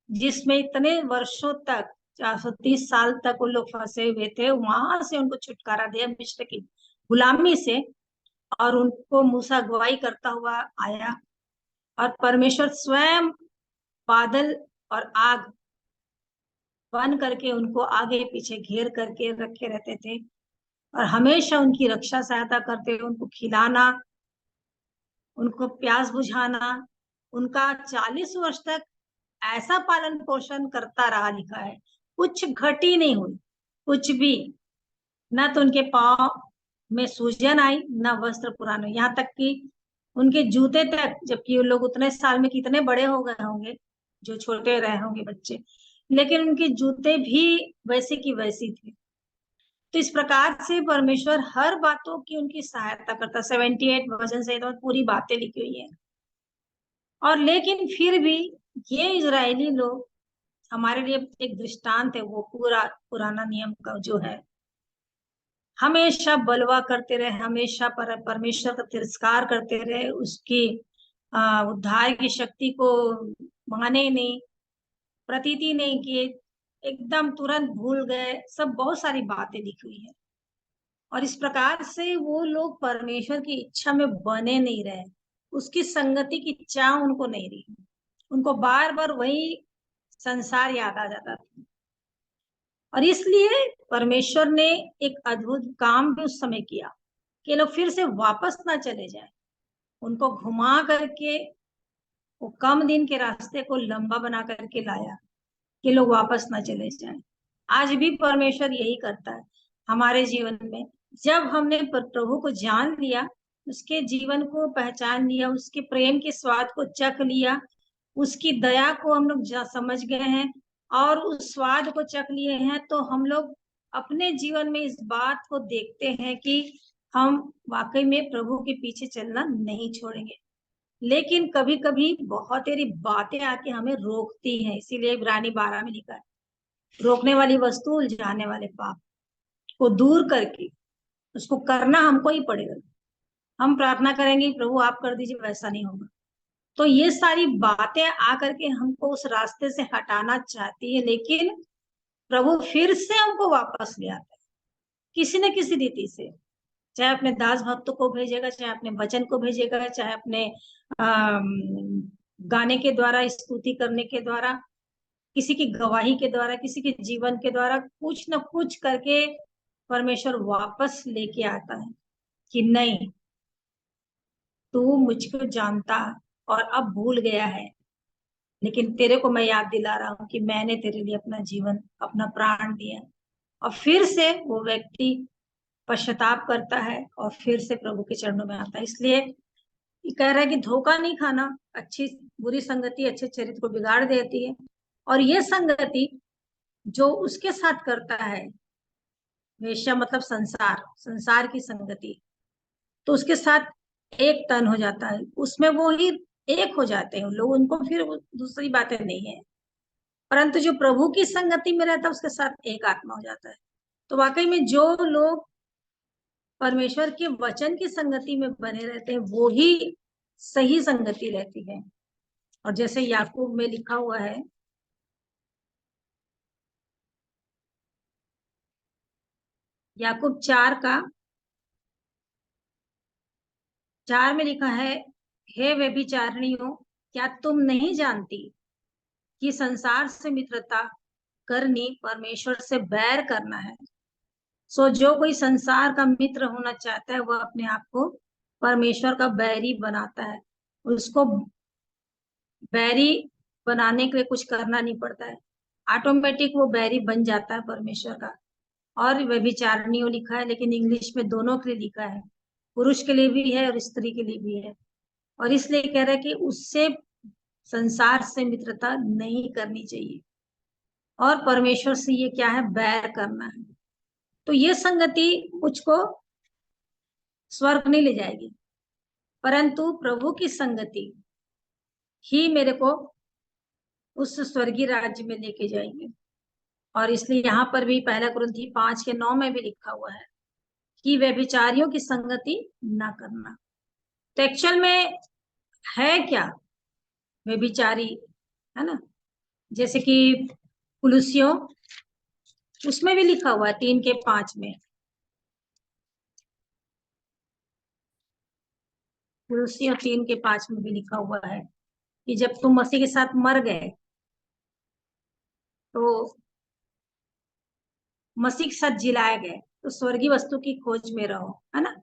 जिसमें इतने वर्षों तक 430 साल तक वो लोग फंसे हुए थे, वहां से उनको छुटकारा दिया मिस्र की गुलामी से, और उनको मूसा अगुवाई करता हुआ आया। और परमेश्वर स्वयं बादल और आग बन करके उनको आगे पीछे घेर करके रखे रहते थे, और हमेशा उनकी रक्षा सहायता करते, उनको खिलाना, उनको प्यास बुझाना, उनका 40 वर्ष तक ऐसा पालन पोषण करता रहा। लिखा है कुछ घटी नहीं हुई, कुछ भी, ना तो उनके पांव में सूजन आई, ना वस्त्र पुराने, यहाँ तक कि उनके जूते तक, जबकि वो लोग उतने साल में कितने बड़े हो गए होंगे, जो छोटे रहे होंगे बच्चे, लेकिन उनके जूते भी वैसे की वैसी थे। तो इस प्रकार से परमेश्वर हर बातों की उनकी सहायता करता। 78 वचन से तो पूरी बातें लिखी हुई है। और लेकिन फिर भी ये इजरायली लोग हमारे लिए एक दृष्टांत है, वो पूरा पुराना नियम का जो है, हमेशा बलवा करते रहे, हमेशा परमेश्वर का तिरस्कार करते रहे, उसकी उद्धार की शक्ति को माने नहीं, प्रतीति नहीं किए, एकदम तुरंत भूल गए, सब बहुत सारी बातें लिखी हुई है। और इस प्रकार से वो लोग परमेश्वर की इच्छा में बने नहीं रहे, उसकी संगति की इच्छा उनको नहीं रही, उनको बार बार वही संसार याद आ जाता था। और इसलिए परमेश्वर ने एक अद्भुत काम भी उस समय किया कि लोग फिर से वापस ना चले जाए, उनको घुमा करके वो कम दिन के रास्ते को लंबा बना करके लाया कि लोग वापस ना चले जाएं। आज भी परमेश्वर यही करता है हमारे जीवन में। जब हमने प्रभु को जान लिया, उसके जीवन को पहचान लिया, उसके प्रेम के स्वाद को चख लिया, उसकी दया को हम लोग समझ गए हैं और उस स्वाद को चख लिए हैं, तो हम लोग अपने जीवन में इस बात को देखते हैं कि हम वाकई में प्रभु के पीछे चलना नहीं छोड़ेंगे। लेकिन कभी कभी बहुत तेरी बातें आके हमें रोकती हैं, इसीलिए इब्रानी 12 में लिखा है, रोकने वाली वस्तु उलझाने वाले पाप को दूर करके उसको करना हमको ही पड़ेगा। हम प्रार्थना करेंगे प्रभु आप कर दीजिए, वैसा नहीं होगा। तो ये सारी बातें आकर के हमको उस रास्ते से हटाना चाहती है, लेकिन प्रभु फिर से हमको वापस ले आता है किसी न किसी रीति से, चाहे अपने दास भक्तों को भेजेगा, चाहे अपने वचन को भेजेगा, चाहे अपने गाने के द्वारा, स्तुति करने के द्वारा, किसी की गवाही के द्वारा, किसी के जीवन के द्वारा, कुछ न कुछ करके परमेश्वर वापस लेके आता है कि नहीं, तू मुझको जानता और अब भूल गया है, लेकिन तेरे को मैं याद दिला रहा हूं कि मैंने तेरे लिए अपना जीवन, अपना प्राण दिया। और फिर से वो व्यक्ति पश्चाताप करता है और फिर से प्रभु के चरणों में आता है। इसलिए ये कह रहा है कि धोखा नहीं खाना, अच्छी बुरी संगति अच्छे चरित्र को बिगाड़ देती है, और ये संगति जो उसके साथ करता है, वेश्या मतलब संसार, संसार की संगति, तो उसके साथ एक तन हो जाता है, उसमें वो ही एक हो जाते हैं लोग, उनको फिर दूसरी बातें नहीं है। परंतु जो प्रभु की संगति में रहता है उसके साथ एक आत्मा हो जाता है। तो वाकई में जो लोग परमेश्वर के वचन की संगति में बने रहते हैं वो ही सही संगति रहती है। और जैसे याकूब में लिखा हुआ है, याकूब 4 में लिखा है, हे व्यभिचारिणियों, क्या तुम नहीं जानती कि संसार से मित्रता करनी परमेश्वर से बैर करना है। सो जो कोई संसार का मित्र होना चाहता है वह अपने आप को परमेश्वर का बैरी बनाता है। उसको बैरी बनाने के लिए कुछ करना नहीं पड़ता है, ऑटोमेटिक वो बैरी बन जाता है परमेश्वर का। और व्यभिचारिणियों लिखा है, लेकिन इंग्लिश में दोनों के लिए लिखा है, पुरुष के लिए भी है और स्त्री के लिए भी है। और इसलिए कह रहा है कि उससे संसार से मित्रता नहीं करनी चाहिए, और परमेश्वर से ये क्या है, बैर करना है। तो ये संगति मुझको स्वर्ग नहीं ले जाएगी, परंतु प्रभु की संगति ही मेरे को उस स्वर्गीय राज्य में लेके जाएंगे। और इसलिए यहाँ पर भी 1 कुरिन्थी 5:9 में भी लिखा हुआ है कि व्यभिचारियों की संगति ना करना। तो एक्चुअल में है क्या व्यभिचारी, है ना, जैसे कि कुलुसियों उसमें भी लिखा हुआ है 3:5 में, कुलुसियों 3:5 में भी लिखा हुआ है कि जब तुम मसीह के साथ मर गए तो मसीह के साथ जिलाए गए, तो स्वर्गीय वस्तु की खोज में रहो, है ना।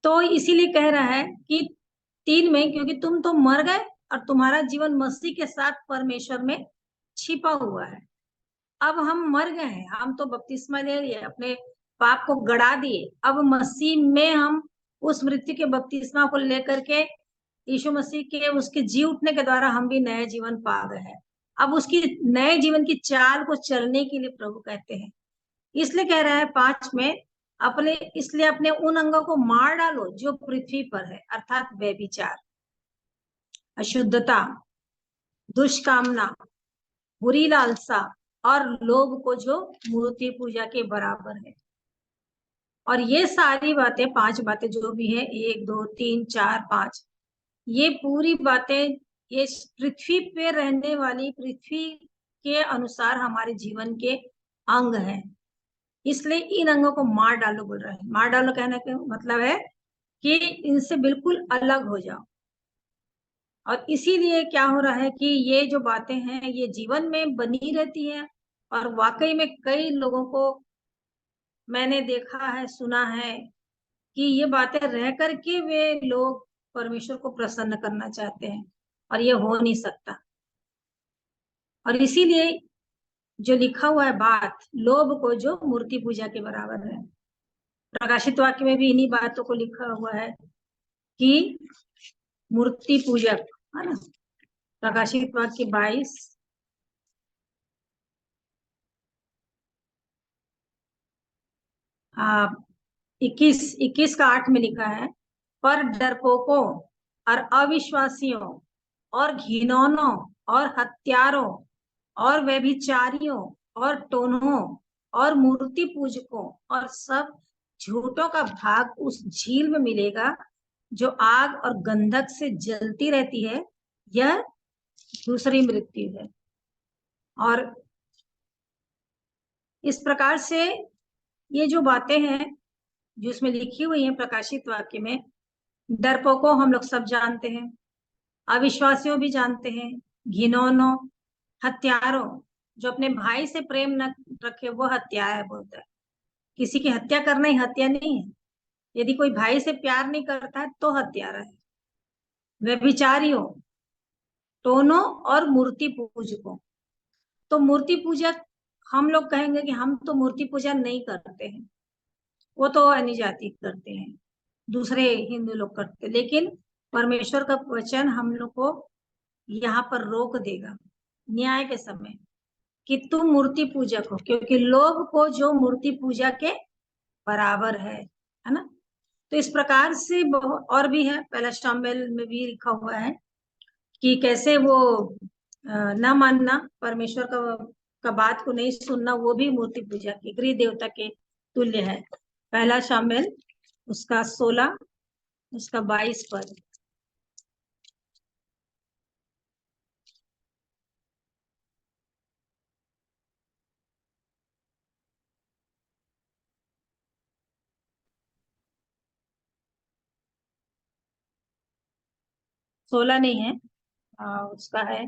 तो इसीलिए कह रहा है कि 3 में, क्योंकि तुम तो मर गए और तुम्हारा जीवन मसीह के साथ परमेश्वर में छिपा हुआ है। अब हम मर गए हैं, हम तो बपतिस्मा ले लिए, अपने पाप को गड़ा दिए, अब मसीह में हम उस मृत्यु के बपतिस्मा को लेकर के यीशु मसीह के उसके जी उठने के द्वारा हम भी नया जीवन पा गए हैं। अब उसकी नए जीवन की चाल को चलने के लिए प्रभु कहते हैं, इसलिए कह रहा है 5 में, इसलिए अपने उन अंगों को मार डालो जो पृथ्वी पर है, अर्थात व्यभिचार, अशुद्धता, दुष्कामना, बुरी लालसा और लोभ को जो मूर्ति पूजा के बराबर है। और ये सारी बातें, 5 बातें जो भी है, 1 2 3 4 5, ये पूरी बातें ये पृथ्वी पे रहने वाली, पृथ्वी के अनुसार हमारे जीवन के अंग हैं। इसलिए इन अंगों को मार डालो बोल रहा है। मार डालो कहने का मतलब है कि इनसे बिल्कुल अलग हो जाओ। और इसीलिए क्या हो रहा है कि ये जो बातें हैं ये जीवन में बनी रहती हैं, और वाकई में कई लोगों को मैंने देखा है, सुना है कि ये बातें रह करके वे लोग परमेश्वर को प्रसन्न करना चाहते हैं, और ये हो नहीं सकता। और इसीलिए जो लिखा हुआ है बात, लोभ को जो मूर्ति पूजा के बराबर है। प्रकाशित वाक्य में भी इन्हीं बातों को लिखा हुआ है कि मूर्ति पूजक, है ना। प्रकाशित वाक्य 22 21 का 8 में लिखा है, पर डरपोकों और अविश्वासियों और घिनौनों और हत्यारों और व्यभिचारियों और टोन्हों और मूर्ति पूजकों और सब झूठों का भाग उस झील में मिलेगा जो आग और गंधक से जलती रहती है। यह दूसरी मृत्यु है। और इस प्रकार से ये जो बातें हैं जो इसमें लिखी हुई हैं प्रकाशित वाक्य में, डरपोकों हम लोग सब जानते हैं, अविश्वासियों भी जानते हैं, घिनौनों, हत्यारों, जो अपने भाई से प्रेम न रखे वो हत्या है बोलता है। किसी की हत्या करना ही हत्या नहीं है। यदि कोई भाई से प्यार नहीं करता है तो हत्यारा है। व्यभिचारियों, टोनों और मूर्ति पूजकों। तो मूर्ति पूजक, हम लोग कहेंगे कि हम तो मूर्ति पूजा नहीं करते हैं, वो तो अन्य जाति करते हैं, दूसरे हिंदू लोग करते, लेकिन परमेश्वर का वचन हम लोग को यहाँ पर रोक देगा न्याय के समय कि तुम मूर्ति पूजक हो, क्योंकि लोभ को जो मूर्ति पूजा के बराबर है ना। तो इस प्रकार से बहुत और भी है। पहला शामिल में भी लिखा हुआ है कि कैसे वो न मानना, परमेश्वर का बात को नहीं सुनना, वो भी मूर्ति पूजा के गृह देवता के तुल्य है। पहला शामिल उसका 16 उसका 22 पद। सोलह नहीं है, उसका है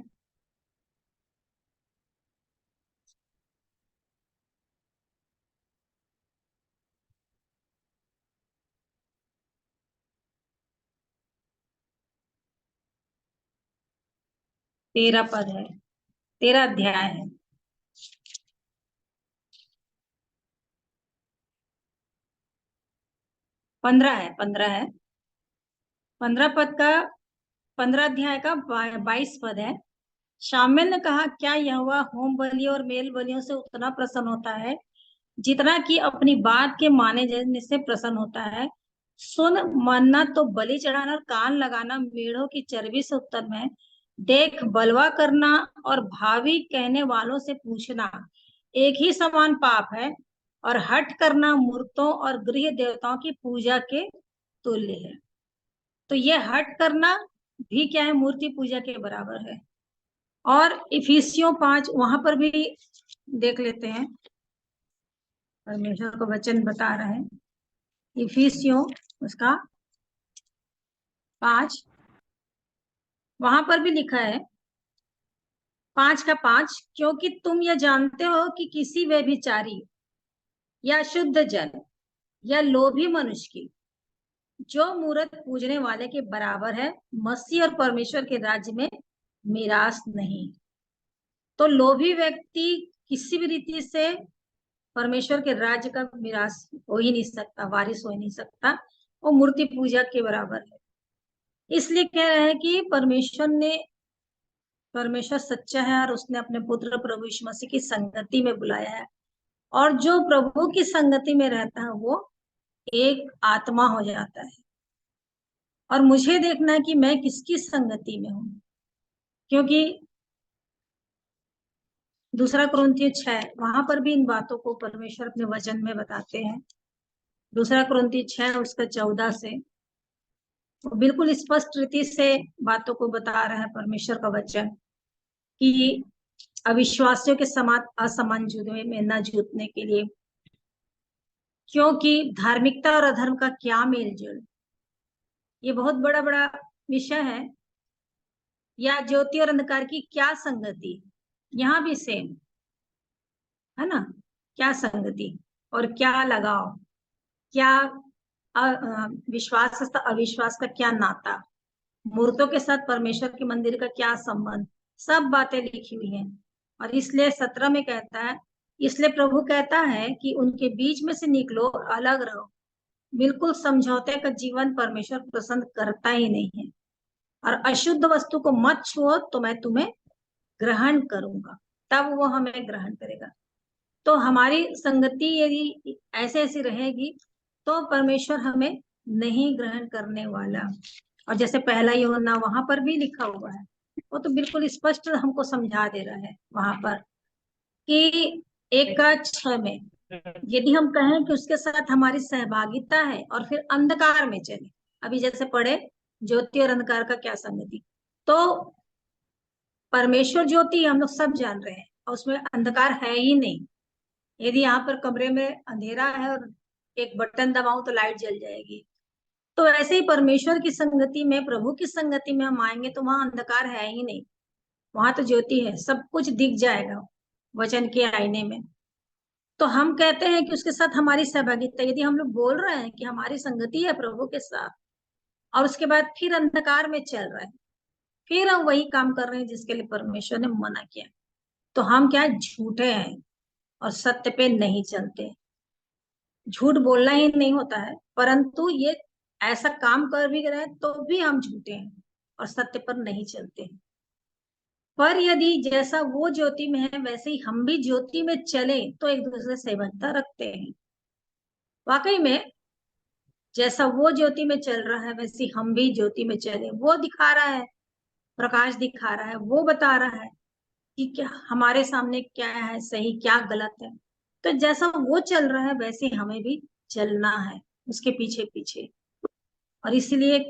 13 पद है, 13 अध्याय है। 15 है, 15 है, 15 पद का, 15 अध्याय का 22 पद है। शामिल ने कहा, क्या यहोवा होम बलि और मेल बलियों से उतना प्रसन्न होता है जितना कि अपनी बात के माने जाने से प्रसन्न होता है? सुन, मानना तो बलि चढ़ाना और कान लगाना मेढ़ों की चर्बी से उत्तम है। देख, बलवा करना और भावी कहने वालों से पूछना एक ही समान पाप है, और हट करना मूर्तों और गृह देवताओं की पूजा के तुल्य है। तो ये हट करना भी क्या है? मूर्ति पूजा के बराबर है। और इफिसियों 5 वहां पर भी देख लेते हैं, परमेश्वर को वचन बता रहे हैं। इफिसियों उसका 5 वहां पर भी लिखा है, 5 का 5, क्योंकि तुम यह जानते हो कि किसी व्यभिचारी या शुद्ध जन या लोभी मनुष्य की जो मूरत पूजने वाले के बराबर है, मसीह और परमेश्वर के राज्य में मिरास नहीं। तो लोभी व्यक्ति किसी भी रीति से परमेश्वर के राज्य का मिरास हो ही नहीं सकता, वारिस हो ही नहीं सकता, वो मूर्ति पूजा के बराबर है। इसलिए कह रहे हैं कि परमेश्वर सच्चा है और उसने अपने पुत्र प्रभु यीशु मसीह की संगति में बुलाया है, और जो प्रभु की संगति में रहता है वो एक आत्मा हो जाता है। और मुझे देखना है कि मैं किसकी संगति में हूँ, क्योंकि दूसरा कुरिन्थियों 6 वहां पर भी इन बातों को परमेश्वर अपने वचन में बताते हैं। दूसरा कुरिन्थी 6 उसका 14 से वो बिल्कुल स्पष्ट रीति से बातों को बता रहा है परमेश्वर का वचन कि अविश्वासियों के समान असमान जुए में न जूतने के लिए, क्योंकि धार्मिकता और अधर्म का क्या मेल जोल। ये बहुत बड़ा बड़ा विषय है। या ज्योति और अंधकार की क्या संगति, यहाँ भी सेम है ना। क्या संगति और क्या लगाव, क्या विश्वास तथा अविश्वास का क्या नाता, मूर्तों के साथ परमेश्वर के मंदिर का क्या संबंध, सब बातें लिखी हुई हैं। और इसलिए 17 में कहता है, इसलिए प्रभु कहता है कि उनके बीच में से निकलो और अलग रहो। बिल्कुल समझौते का जीवन परमेश्वर पसंद करता ही नहीं है। और अशुद्ध वस्तु को मत छुओ तो मैं तुम्हें ग्रहण करूंगा, तब वो हमें ग्रहण करेगा। तो हमारी संगति यदि ऐसे ऐसी रहेगी तो परमेश्वर हमें नहीं ग्रहण करने वाला। और जैसे पहला यूहन्ना वहां पर भी लिखा हुआ है, वो तो बिल्कुल स्पष्ट हमको समझा दे रहा है वहां पर कि 1:6 में यदि हम कहें कि उसके साथ हमारी सहभागिता है और फिर अंधकार में चले, अभी जैसे पढ़े ज्योति और अंधकार का क्या संगति, तो परमेश्वर ज्योति हम लोग सब जान रहे हैं और उसमें अंधकार है ही नहीं। यदि यहाँ पर कमरे में अंधेरा है और एक बटन दबाऊं तो लाइट जल जाएगी, तो ऐसे ही परमेश्वर की संगति में, प्रभु की संगति में हम आएंगे तो वहां अंधकार है ही नहीं, वहां तो ज्योति है, सब कुछ दिख जाएगा वचन के आईने में। तो हम कहते हैं कि उसके साथ हमारी सहभागिता, यदि हम लोग बोल रहे हैं कि हमारी संगति है प्रभु के साथ और उसके बाद फिर अंधकार में चल रहा है, फिर हम वही काम कर रहे हैं जिसके लिए परमेश्वर ने मना किया, तो हम क्या झूठे हैं और सत्य पे नहीं चलते। झूठ बोलना ही नहीं होता है, परंतु ये ऐसा काम कर भी रहे तो भी हम झूठे हैं और सत्य पर नहीं चलते हैं। पर यदि जैसा वो ज्योति में है वैसे ही हम भी ज्योति में चले तो एक दूसरे से सहभागिता रखते हैं। वाकई में जैसा वो ज्योति में चल रहा है वैसे ही हम भी ज्योति में चले। वो दिखा रहा है, प्रकाश दिखा रहा है, वो बता रहा है कि क्या हमारे सामने क्या है सही क्या गलत है। तो जैसा वो चल रहा है वैसे हमें भी चलना है उसके पीछे पीछे। और इसलिए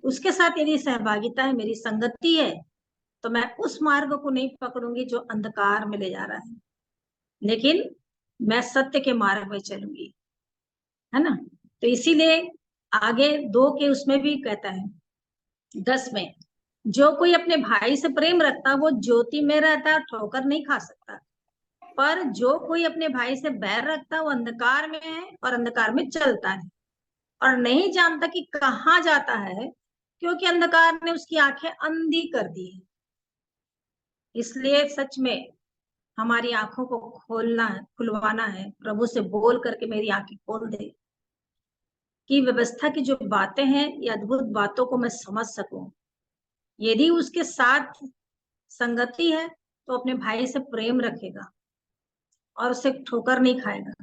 उसके साथ यदि सहभागिता है, मेरी संगति है, तो मैं उस मार्ग को नहीं पकड़ूंगी जो अंधकार में ले जा रहा है, लेकिन मैं सत्य के मार्ग में चलूंगी, है ना। तो इसीलिए आगे 2 के उसमें भी कहता है 10 में, जो कोई अपने भाई से प्रेम रखता वो ज्योति में रहता, ठोकर नहीं खा सकता। पर जो कोई अपने भाई से बैर रखता वो अंधकार में है और अंधकार में चलता है और नहीं जानता कि कहाँ जाता है, क्योंकि अंधकार ने उसकी आंखें अंधी कर दी है। इसलिए सच में हमारी आंखों को खोलना है, खुलवाना है, प्रभु से बोल करके मेरी आंखें खोल दे कि व्यवस्था की जो बातें हैं ये अद्भुत बातों को मैं समझ सकूं। यदि उसके साथ संगति है तो अपने भाई से प्रेम रखेगा और उसे ठोकर नहीं खाएगा।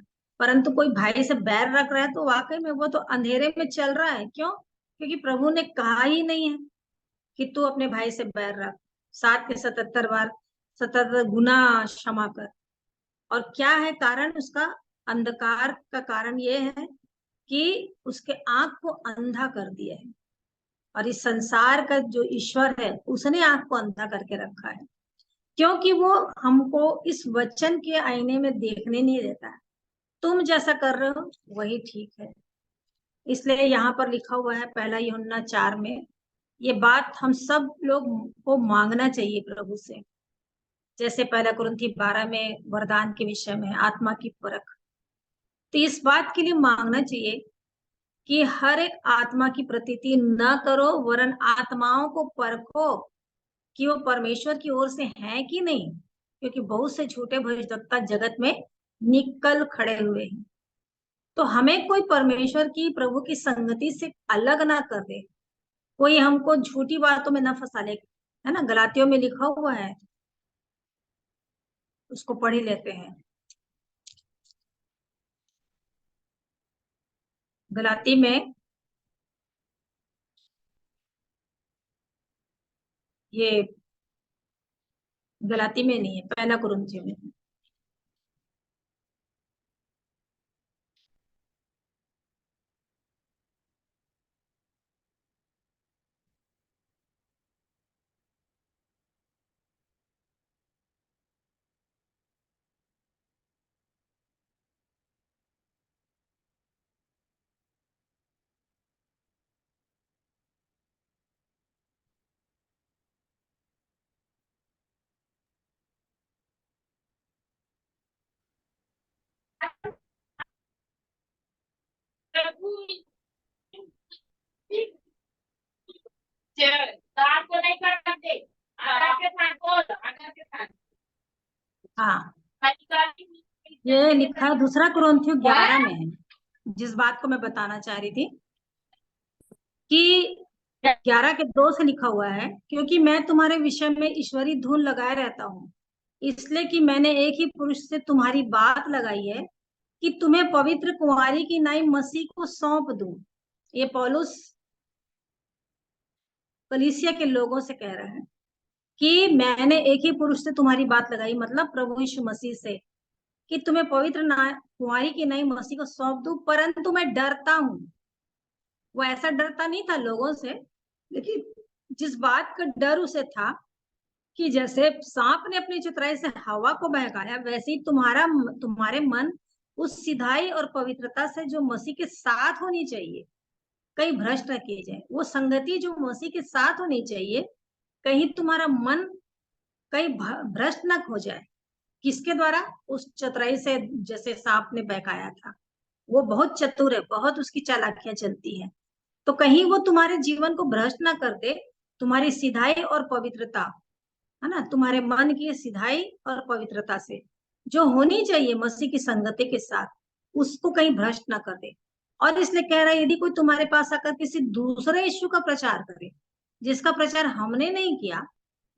परंतु कोई भाई से बैर रख रहा है तो वाकई में वो तो अंधेरे में चल रहा है। क्यों? क्योंकि प्रभु ने कहा ही नहीं है कि तू अपने भाई से बैर रख, 7 के 77 बार 77 गुना क्षमा कर। और क्या है कारण उसका? अंधकार का कारण ये है कि उसके आंख को अंधा कर दिया है। और इस संसार का जो ईश्वर है उसने आंख को अंधा करके रखा है, क्योंकि वो हमको इस वचन के आईने में देखने नहीं देता है। तुम जैसा कर रहे हो वही ठीक है। इसलिए यहाँ पर लिखा हुआ है पहला यूहन्ना 4 में, ये बात हम सब लोग को मांगना चाहिए प्रभु से। जैसे पहला कुरिन्थी 12 में वरदान के विषय में आत्मा की परख, तो इस बात के लिए मांगना चाहिए कि हर एक आत्मा की प्रतीति न करो, वरन आत्माओं को परखो कि वो परमेश्वर की ओर से है कि नहीं, क्योंकि बहुत से झूठे भविष्यवक्ता जगत में निकल खड़े हुए हैं। तो हमें कोई परमेश्वर की, प्रभु की संगति से अलग ना कर दे, कोई हमको झूठी बातों में ना फंसा ले, है ना। गलातियों में लिखा हुआ है, उसको पढ़ ही लेते हैं। गलाती में ये, गलाती में नहीं है, पहला कुरिन्थियों में। हाँ, ये लिखा है 2 कुरिन्थियों 11 में है, जिस बात को मैं बताना चाह रही थी कि 11 के 2 से लिखा हुआ है, क्योंकि मैं तुम्हारे विषय में ईश्वरी धूल लगाए रहता हूँ, इसलिए कि मैंने एक ही पुरुष से तुम्हारी बात लगाई है कि तुम्हें पवित्र कुंवारी की नाई मसीह को सौंप दूं। ये पौलुस कलीसिया के लोगों से कह रहा है कि मैंने एक ही पुरुष से तुम्हारी बात लगाई, मतलब प्रभु यीशु मसीह से, कि तुम्हें पवित्र कुंवारी की नई मसीह को सौंप दूं, परंतु मैं डरता हूं। वो ऐसा डरता नहीं था लोगों से, लेकिन जिस बात का डर उसे था कि जैसे सांप ने अपनी चतुराई से हवा को बहकाया, वैसे ही तुम्हारे मन उस सिधाई और पवित्रता से जो मसीह के साथ होनी चाहिए, कहीं भ्रष्ट न किए जाए। वो संगति जो मसीह के साथ होनी चाहिए, कहीं तुम्हारा मन कहीं भ्रष्ट न हो जाए। किसके द्वारा? उस चतुराई से, जैसे सांप ने बहकाया था। वो बहुत चतुर है, बहुत उसकी चालाकियां चलती है, तो कहीं वो तुम्हारे जीवन को भ्रष्ट ना कर दे। तुम्हारी सिधाई और पवित्रता, है ना, तुम्हारे मन की सिधाई और पवित्रता से जो होनी चाहिए मसीह की संगति के साथ, उसको कहीं भ्रष्ट ना कर दे। और इसलिए कह रहा है, यदि कोई तुम्हारे पास आकर किसी दूसरे यीशु का प्रचार करे, जिसका प्रचार हमने नहीं किया,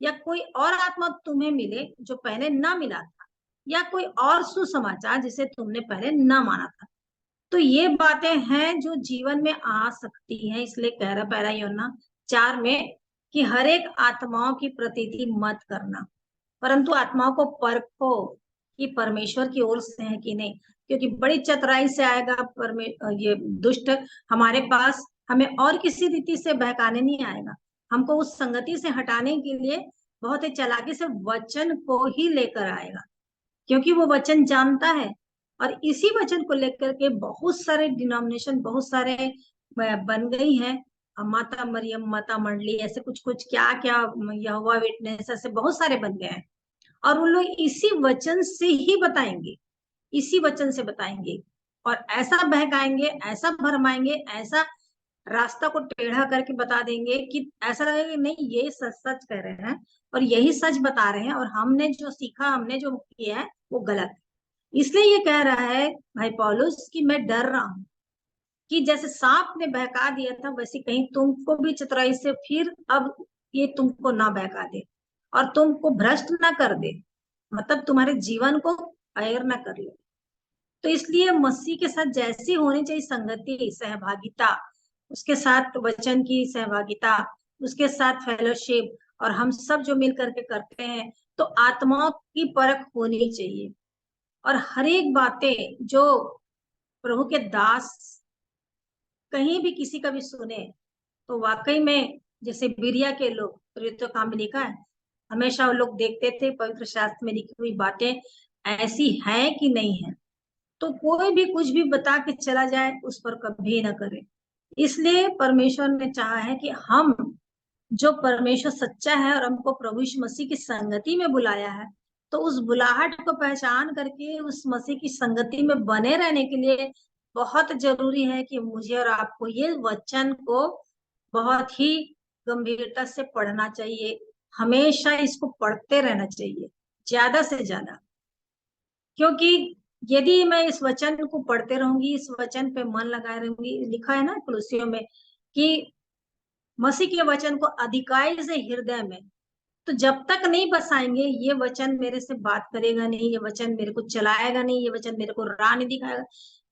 या कोई और आत्मा तुम्हें मिले जो पहले ना मिला था, या कोई और सुसमाचार जिसे तुमने पहले ना माना था, तो ये बातें हैं जो जीवन में आ सकती हैं। इसलिए कह रहा पहला यूहन्ना 4 में कि हर एक आत्माओं की प्रतीति मत करना, परंतु आत्माओं को परखो कि परमेश्वर की ओर से है कि नहीं, क्योंकि बड़ी चतुराई से आएगा ये दुष्ट हमारे पास। हमें और किसी रीति से बहकाने नहीं आएगा, हमको उस संगति से हटाने के लिए बहुत ही चालाकी से वचन को ही लेकर आएगा, क्योंकि वो वचन जानता है। और इसी वचन को लेकर के बहुत सारे डिनोमिनेशन, बहुत सारे बन गई हैं, माता मरियम, माता मंडली, ऐसे कुछ कुछ क्या क्या, यहोवा विटनेस, ऐसे बहुत सारे बन गए हैं। और उन लोग इसी वचन से ही बताएंगे, इसी वचन से बताएंगे, और ऐसा बहकाएंगे, ऐसा भरमाएंगे, ऐसा रास्ता को टेढ़ा करके बता देंगे कि ऐसा लगेगा कि नहीं, ये सच सच कह रहे हैं और यही सच बता रहे हैं, और हमने जो सीखा, हमने जो किया है वो गलत है। इसलिए ये कह रहा है भाई पौलुस कि मैं डर रहा हूं कि जैसे सांप ने बहका दिया था, वैसे कहीं तुमको भी चतुराई से फिर अब ये तुमको ना बहका दे और तुमको भ्रष्ट ना कर दे, मतलब तुम्हारे जीवन को अयर ना कर ले। तो इसलिए मसीह के साथ जैसी होनी चाहिए संगति, सहभागिता, उसके साथ वचन की सहभागिता, उसके साथ फेलोशिप, और हम सब जो मिल करके करते हैं, तो आत्माओं की परख होनी चाहिए। और हर एक बातें जो प्रभु के दास कहीं भी किसी का भी सुने, तो वाकई में जैसे बिरिया के लोग, प्रेरितों काम में लिखा है, हमेशा वो लोग देखते थे पवित्र शास्त्र में लिखी हुई बातें ऐसी हैं कि नहीं है, तो कोई भी कुछ भी बता के चला जाए उस पर कभी ना करे। इसलिए परमेश्वर ने चाहा है कि हम, जो परमेश्वर सच्चा है और हमको प्रभु यीशु मसीह की संगति में बुलाया है, तो उस बुलाहट को पहचान करके उस मसीह की संगति में बने रहने के लिए बहुत जरूरी है कि मुझे और आपको ये वचन को बहुत ही गंभीरता से पढ़ना चाहिए। हमेशा इसको पढ़ते रहना चाहिए, ज्यादा से ज्यादा, क्योंकि यदि मैं इस वचन को पढ़ते रहूंगी, इस वचन पे मन लगाए रहूंगी, लिखा है ना कुलुसियों में कि मसीह के वचन को अधिकाई से हृदय में, तो जब तक नहीं बसाएंगे, ये वचन मेरे से बात करेगा नहीं, ये वचन मेरे को चलाएगा नहीं, ये वचन मेरे को राह नहीं दिखाएगा,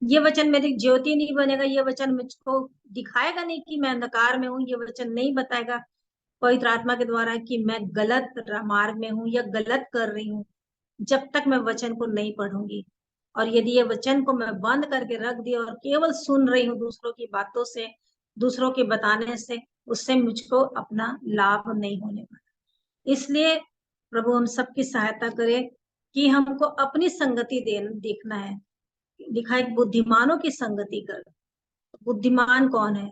ये वचन मेरी ज्योति नहीं बनेगा, ये वचन मुझको दिखाएगा नहीं कि मैं अंधकार में हूँ, ये वचन नहीं बताएगा पवित्र आत्मा के द्वारा कि मैं गलत मार्ग में हूँ या गलत कर रही हूँ, जब तक मैं वचन को नहीं पढ़ूंगी। और यदि ये वचन को मैं बंद करके रख दिया और केवल सुन रही हूँ दूसरों की बातों से, दूसरों के बताने से, उससे मुझको अपना लाभ नहीं होने वाला। इसलिए प्रभु हम सबकी सहायता करे कि हमको अपनी संगति देखना है। लिखा है बुद्धिमानों की संगति कर। बुद्धिमान कौन है?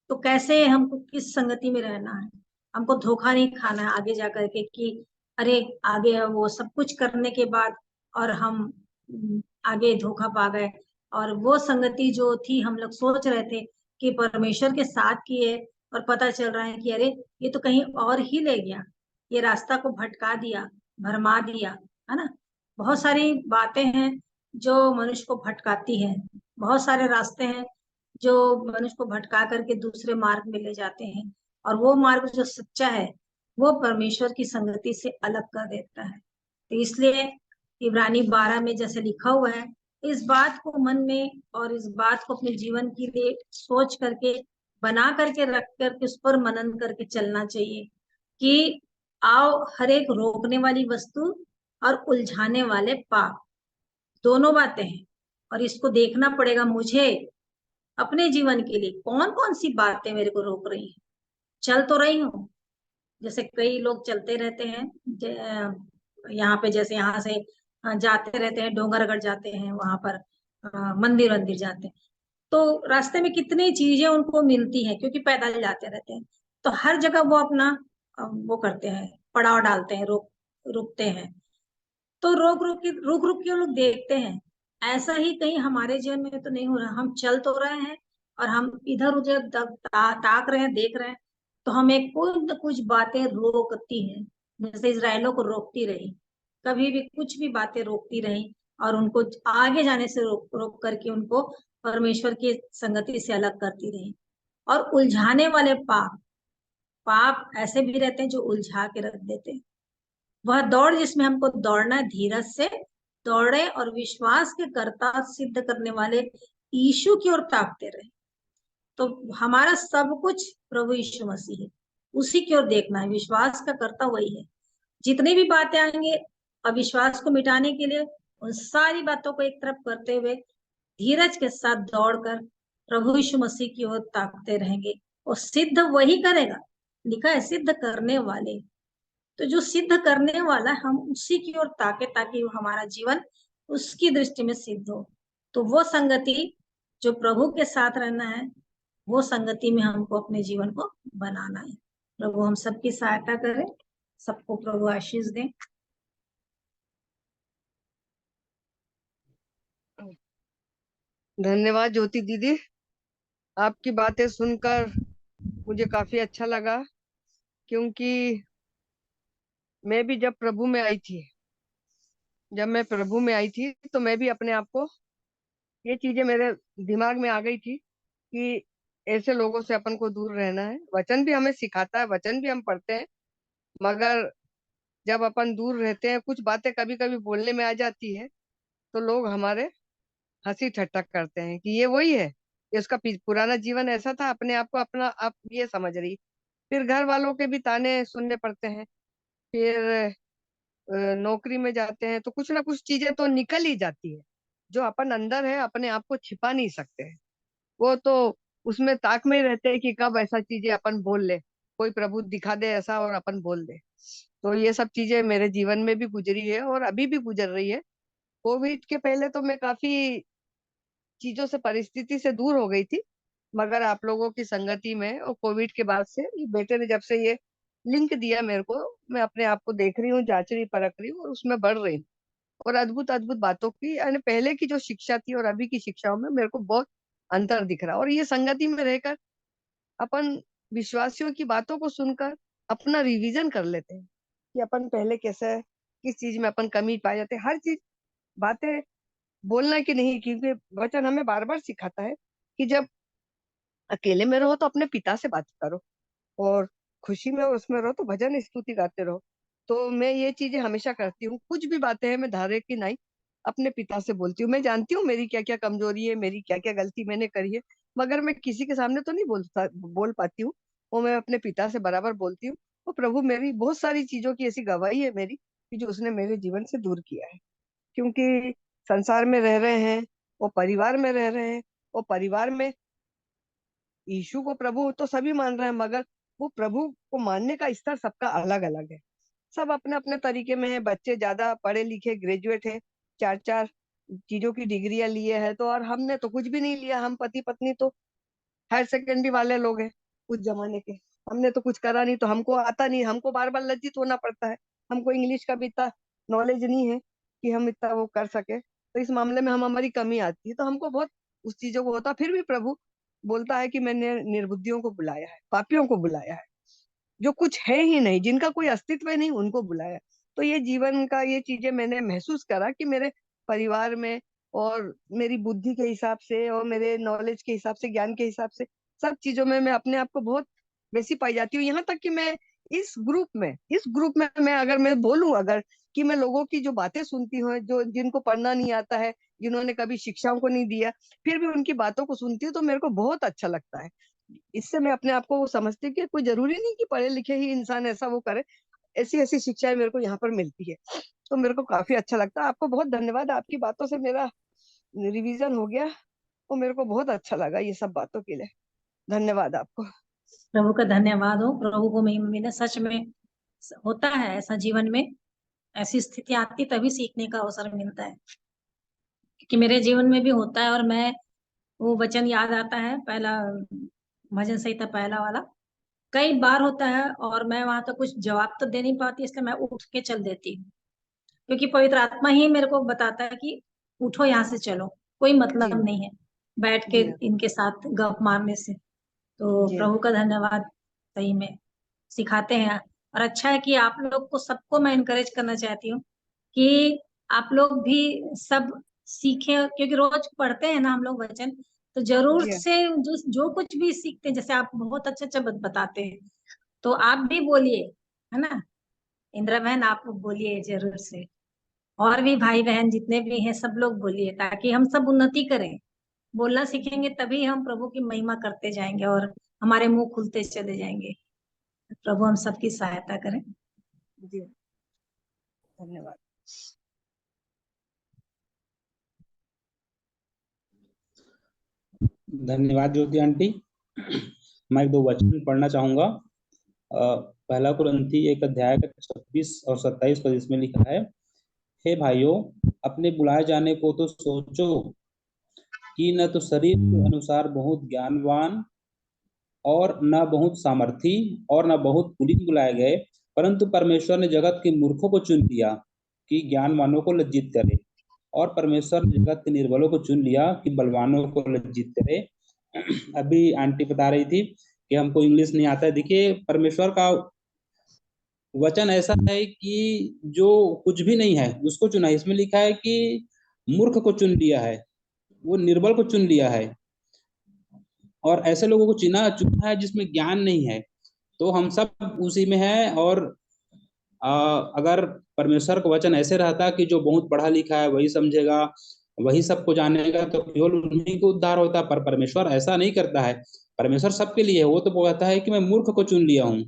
तो कैसे हमको किस संगति में रहना है? हमको धोखा नहीं खाना है आगे जा करके कि अरे आगे वो सब कुछ करने के बाद और हम आगे धोखा पा गए। और वो संगति जो थी, हम लोग सोच रहे थे कि परमेश्वर के साथ की है, और पता चल रहा है कि अरे ये तो कहीं और ही ले गया, ये रास्ता को भटका दिया, भरमा दिया, है ना। बहुत सारी बातें हैं जो मनुष्य को भटकाती हैं, बहुत सारे रास्ते हैं जो मनुष्य को भटका करके दूसरे मार्ग में ले जाते हैं, और वो मार्ग जो सच्चा है वो परमेश्वर की संगति से अलग कर देता है। तो इसलिए इब्रानी 12 में जैसे लिखा हुआ है, इस बात को मन में और इस बात को अपने जीवन के लिए सोच करके, बना करके, रख करके, उस पर मनन करके चलना चाहिए कि आओ, हर एक रोकने वाली वस्तु और उलझाने वाले पाप, दोनों बातें हैं, और इसको देखना पड़ेगा मुझे अपने जीवन के लिए कौन कौन सी बातें मेरे को रोक रही हैं। चल तो रही हूँ, जैसे कई लोग चलते रहते हैं, यहाँ पे जैसे यहाँ से जाते रहते हैं, डोंगरगढ़ जाते हैं, वहां पर मंदिर मंदिर जाते हैं, तो रास्ते में कितनी चीजें उनको मिलती हैं, क्योंकि पैदल जाते रहते हैं। तो हर जगह वो अपना वो करते हैं, पड़ाव डालते हैं, रुकते हैं। तो रुक रुक के वो लोग देखते हैं। ऐसा ही कहीं हमारे जीवन में तो नहीं हो रहा, हम चल तो रहे हैं और हम इधर उधर ताक रहे हैं, देख रहे हैं, तो हमें कुछ न कुछ बातें रोकती हैं, जैसे इजराइलों को रोकती रही, कभी भी कुछ भी बातें रोकती रही, और उनको आगे जाने से रोक रोक करके उनको परमेश्वर की संगति से अलग करती रही। और उलझाने वाले पाप, पाप ऐसे भी रहते हैं जो उलझा के रख देते हैं। वह दौड़ जिसमें हमको दौड़ना है, धीरज से दौड़े और विश्वास के कर्ता सिद्ध करने वाले यीशु की ओर ताकते रहे। तो हमारा सब कुछ प्रभु यीशु मसीह है, उसी की ओर देखना है, विश्वास का कर्ता वही है। जितनी भी बातें आएंगे अविश्वास को मिटाने के लिए, उन सारी बातों को एक तरफ करते हुए धीरज के साथ दौड़कर प्रभु यीशु मसीह की ओर ताकते रहेंगे, और सिद्ध वही करेगा, लिखा है सिद्ध करने वाले। तो जो सिद्ध करने वाला है, हम उसी की ओर ताके, ताकि वो हमारा जीवन उसकी दृष्टि में सिद्ध हो। तो वो संगति जो प्रभु के साथ रहना है, वो संगति में हमको अपने जीवन को बनाना है। प्रभु हम सबकी सहायता करे, सबको प्रभु आशीष दे। धन्यवाद ज्योति दीदी, आपकी बातें सुनकर मुझे काफी अच्छा लगा, क्योंकि मैं भी जब मैं प्रभु में आई थी तो मैं भी अपने आप को, ये चीजें मेरे दिमाग में आ गई थी कि ऐसे लोगों से अपन को दूर रहना है। वचन भी हमें सिखाता है, वचन भी हम पढ़ते हैं, मगर जब अपन दूर रहते हैं, कुछ बातें कभी कभी बोलने में आ जाती है, तो लोग हमारे हंसी ठट्ठा करते हैं कि ये वही है, ये उसका पुराना जीवन ऐसा था, अपने आप को अपना आप ये समझ रही। फिर घर वालों के भी ताने सुनने पड़ते हैं। फिर नौकरी में जाते हैं तो कुछ ना कुछ चीजें तो निकल ही जाती है, जो अपन अंदर है अपने आप को छिपा नहीं सकते हैं। वो तो उसमें ताक में ही रहते हैं कि कब ऐसा चीजें अपन बोल ले, कोई प्रभु दिखा दे ऐसा और अपन बोल दे। तो ये सब चीजें मेरे जीवन में भी गुजरी है और अभी भी गुजर रही है। कोविड के पहले तो मैं काफी चीजों से, परिस्थिति से दूर हो गई थी, मगर आप लोगों की संगति में और कोविड के बाद से, ये बेटे ने जब से ये लिंक दिया मेरे को, मैं अपने आप को देख रही हूँ, जांच रही, परख रही हूँ और उसमें बढ़ रही हूँ। और अद्भुत अद्भुत बातों की, यानी पहले की जो शिक्षा थी और अभी की शिक्षाओं में मेरे को बहुत अंतर दिख रहा है। और ये संगति में रहकर अपन विश्वासियों की बातों को सुनकर अपना रिवीजन कर लेते हैं कि अपन पहले कैसे है, किस चीज में अपन कमी पाए जाते हैं। हर चीज बातें बोलना कि नहीं, क्योंकि वचन हमें बार बार सिखाता है कि जब अकेले में रहो तो अपने पिता से बात करो, और खुशी में उसमें रहो तो भजन स्तुति गाते रहो। तो मैं ये चीजें हमेशा करती हूँ। कुछ भी बातें हैं मैं धारे की नहीं अपने पिता से बोलती हूँ। मैं जानती हूँ मेरी क्या क्या कमजोरी है, मेरी क्या क्या गलती मैंने करी है, मगर मैं किसी के सामने तो नहीं बोल पाती हूँ। वो मैं अपने पिता से बराबर बोलती हूँ। तो प्रभु मेरी बहुत सारी चीजों की ऐसी गवाही है मेरी, कि जो उसने मेरे जीवन से दूर किया है। क्योंकि संसार में रह रहे हैं, वो परिवार में रह रहे हैं, वो परिवार में यीशु को प्रभु तो सभी मान रहे हैं, मगर वो प्रभु को मानने का स्तर सबका अलग अलग है। सब अपने अपने तरीके में है। बच्चे ज्यादा पढ़े लिखे ग्रेजुएट है, चार चार चीजों की डिग्रियां लिए है, तो और हमने तो कुछ भी नहीं लिया। हम पति पत्नी तो हायर सेकेंडरी वाले लोग हैं उस जमाने के। हमने तो कुछ करा नहीं, तो हमको आता नहीं, हमको बार बार लज्जित होना पड़ता है। हमको इंग्लिश का भी इतना नॉलेज नहीं है कि हम इतना वो कर सके। तो तो इस मामले में हमारी कमी आती है, तो हमको बहुत उस चीजों को होता। फिर भी प्रभु बोलता है कि मैंने निर्बुद्धियों को बुलाया है, पापियों को बुलाया है, जो कुछ है ही नहीं, जिनका कोई अस्तित्व नहीं, उनको बुलाया। तो ये जीवन का ये चीजें मैंने महसूस करा कि मेरे परिवार में और मेरी बुद्धि के हिसाब से और मेरे नॉलेज के हिसाब से, ज्ञान के हिसाब से, सब चीजों में मैं अपने आप को बहुत वैसी पाई जाती हूँ। यहाँ तक कि मैं इस ग्रुप में मैं अगर मैं बोलूं, अगर कि मैं लोगों की जो बातें सुनती हूँ, जो जिनको पढ़ना नहीं आता है, जिन्होंने कभी शिक्षाओं को नहीं दिया, फिर भी उनकी बातों को सुनती हूँ, तो मेरे को बहुत अच्छा लगता है। इससे मैं अपने आप को वो समझती हूँ कि कोई जरूरी नहीं कि पढ़े लिखे ही इंसान ऐसा वो करे। ऐसी ऐसी शिक्षाएं मेरे को यहाँ पर मिलती है, तो मेरे को काफी अच्छा लगता है। आपको बहुत धन्यवाद, आपकी बातों से मेरा रिवीजन हो गया, तो मेरे को बहुत अच्छा लगा ये सब बातों के लिए। धन्यवाद आपको। प्रभु का धन्यवाद हो, प्रभु को महिमा मिले। सच में होता है ऐसा जीवन में, ऐसी स्थिति आती तभी सीखने का अवसर मिलता है, कि मेरे जीवन में भी होता है। और मैं वो वचन याद आता है, पहला भजन संहिता पहला वाला, कई बार होता है और मैं वहां तक कुछ जवाब तो दे नहीं पाती, इसलिए मैं उठ के चल देती हूँ, क्योंकि पवित्र आत्मा ही मेरे को बताता है कि उठो, यहाँ से चलो, कोई जी मतलब नहीं है बैठ के जी हाँ, इनके साथ गप मारने से। तो जी हाँ, प्रभु का धन्यवाद, सही में सिखाते हैं। और अच्छा है कि आप लोग को, सबको मैं इनकरेज करना चाहती हूँ कि आप लोग भी सब सीखें, क्योंकि रोज पढ़ते हैं ना हम लोग वचन, तो जरूर जी हाँ, से जो जो कुछ भी सीखते हैं, जैसे आप बहुत अच्छा अच्छा बताते हैं, तो आप भी बोलिए, है ना। इंदिरा बहन, आप बोलिए जरूर से, और भी भाई बहन जितने भी हैं सब लोग बोलिए, ताकि हम सब उन्नति करें। बोलना सीखेंगे तभी हम प्रभु की महिमा करते जाएंगे और हमारे मुंह खुलते चले जाएंगे। प्रभु हम सबकी सहायता करें। जी हाँ, धन्यवाद। धन्यवाद ज्योति आंटी। मैं एक दो वचन पढ़ना चाहूंगा। पहला कुरिन्थी 1 अध्याय का 26 और 27 पद, इसमें लिखा है, हे भाइयों, अपने बुलाए जाने को तो सोचो कि न तो शरीर के अनुसार बहुत ज्ञानवान और न बहुत सामर्थी और न बहुत कुलीन बुलाए गए, परंतु परमेश्वर ने जगत के मूर्खों को चुन लिया कि ज्ञानवानों को लज्जित करे, और परमेश्वर ने जगत के निर्बलों को चुन लिया कि बलवानों को लज्जित करे। अभी आंटी बता रही थी कि हमको इंग्लिश नहीं आता है। देखिए, परमेश्वर का वचन ऐसा है कि जो कुछ भी नहीं है उसको चुना है। इसमें लिखा है कि मूर्ख को चुन लिया है, वो निर्बल को चुन लिया है, और ऐसे लोगों को चुना है जिसमें ज्ञान नहीं है। तो हम सब उसी में है। और अगर परमेश्वर का वचन ऐसे रहता कि जो बहुत पढ़ा लिखा है वही समझेगा, वही सबको जानेगा, तो केवल उन्हीं को उद्धार होता। पर परमेश्वर ऐसा नहीं करता है। परमेश्वर सबके लिए है। वो तो कहता है कि मैं मूर्ख को चुन लिया हूँ।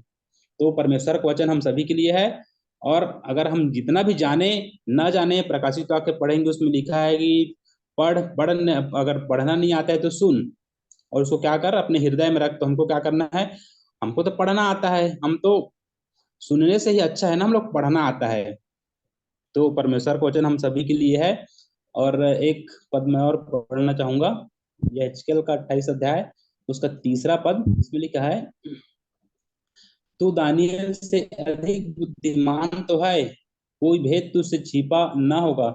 तो परमेश्वर का वचन हम सभी के लिए है। और अगर हम जितना भी जाने ना जाने, प्रकाशित वाक्य पढ़ेंगे, उसमें लिखा है कि अगर पढ़ना नहीं आता है तो सुन, और उसको क्या कर, अपने हृदय में रख। तो हमको क्या करना है, हमको तो पढ़ना आता है, हम तो सुनने से ही अच्छा है ना, हम लोग पढ़ना आता है। तो परमेश्वर का वचन हम सभी के लिए है। और एक पद मैं और पढ़ना चाहूंगा, यह एचकेल का 28 अध्याय, उसका 3 पद। इसमें लिखा है, तू दानियल से अधिक बुद्धिमान तो है, कोई भेद तुझसे छिपा न होगा।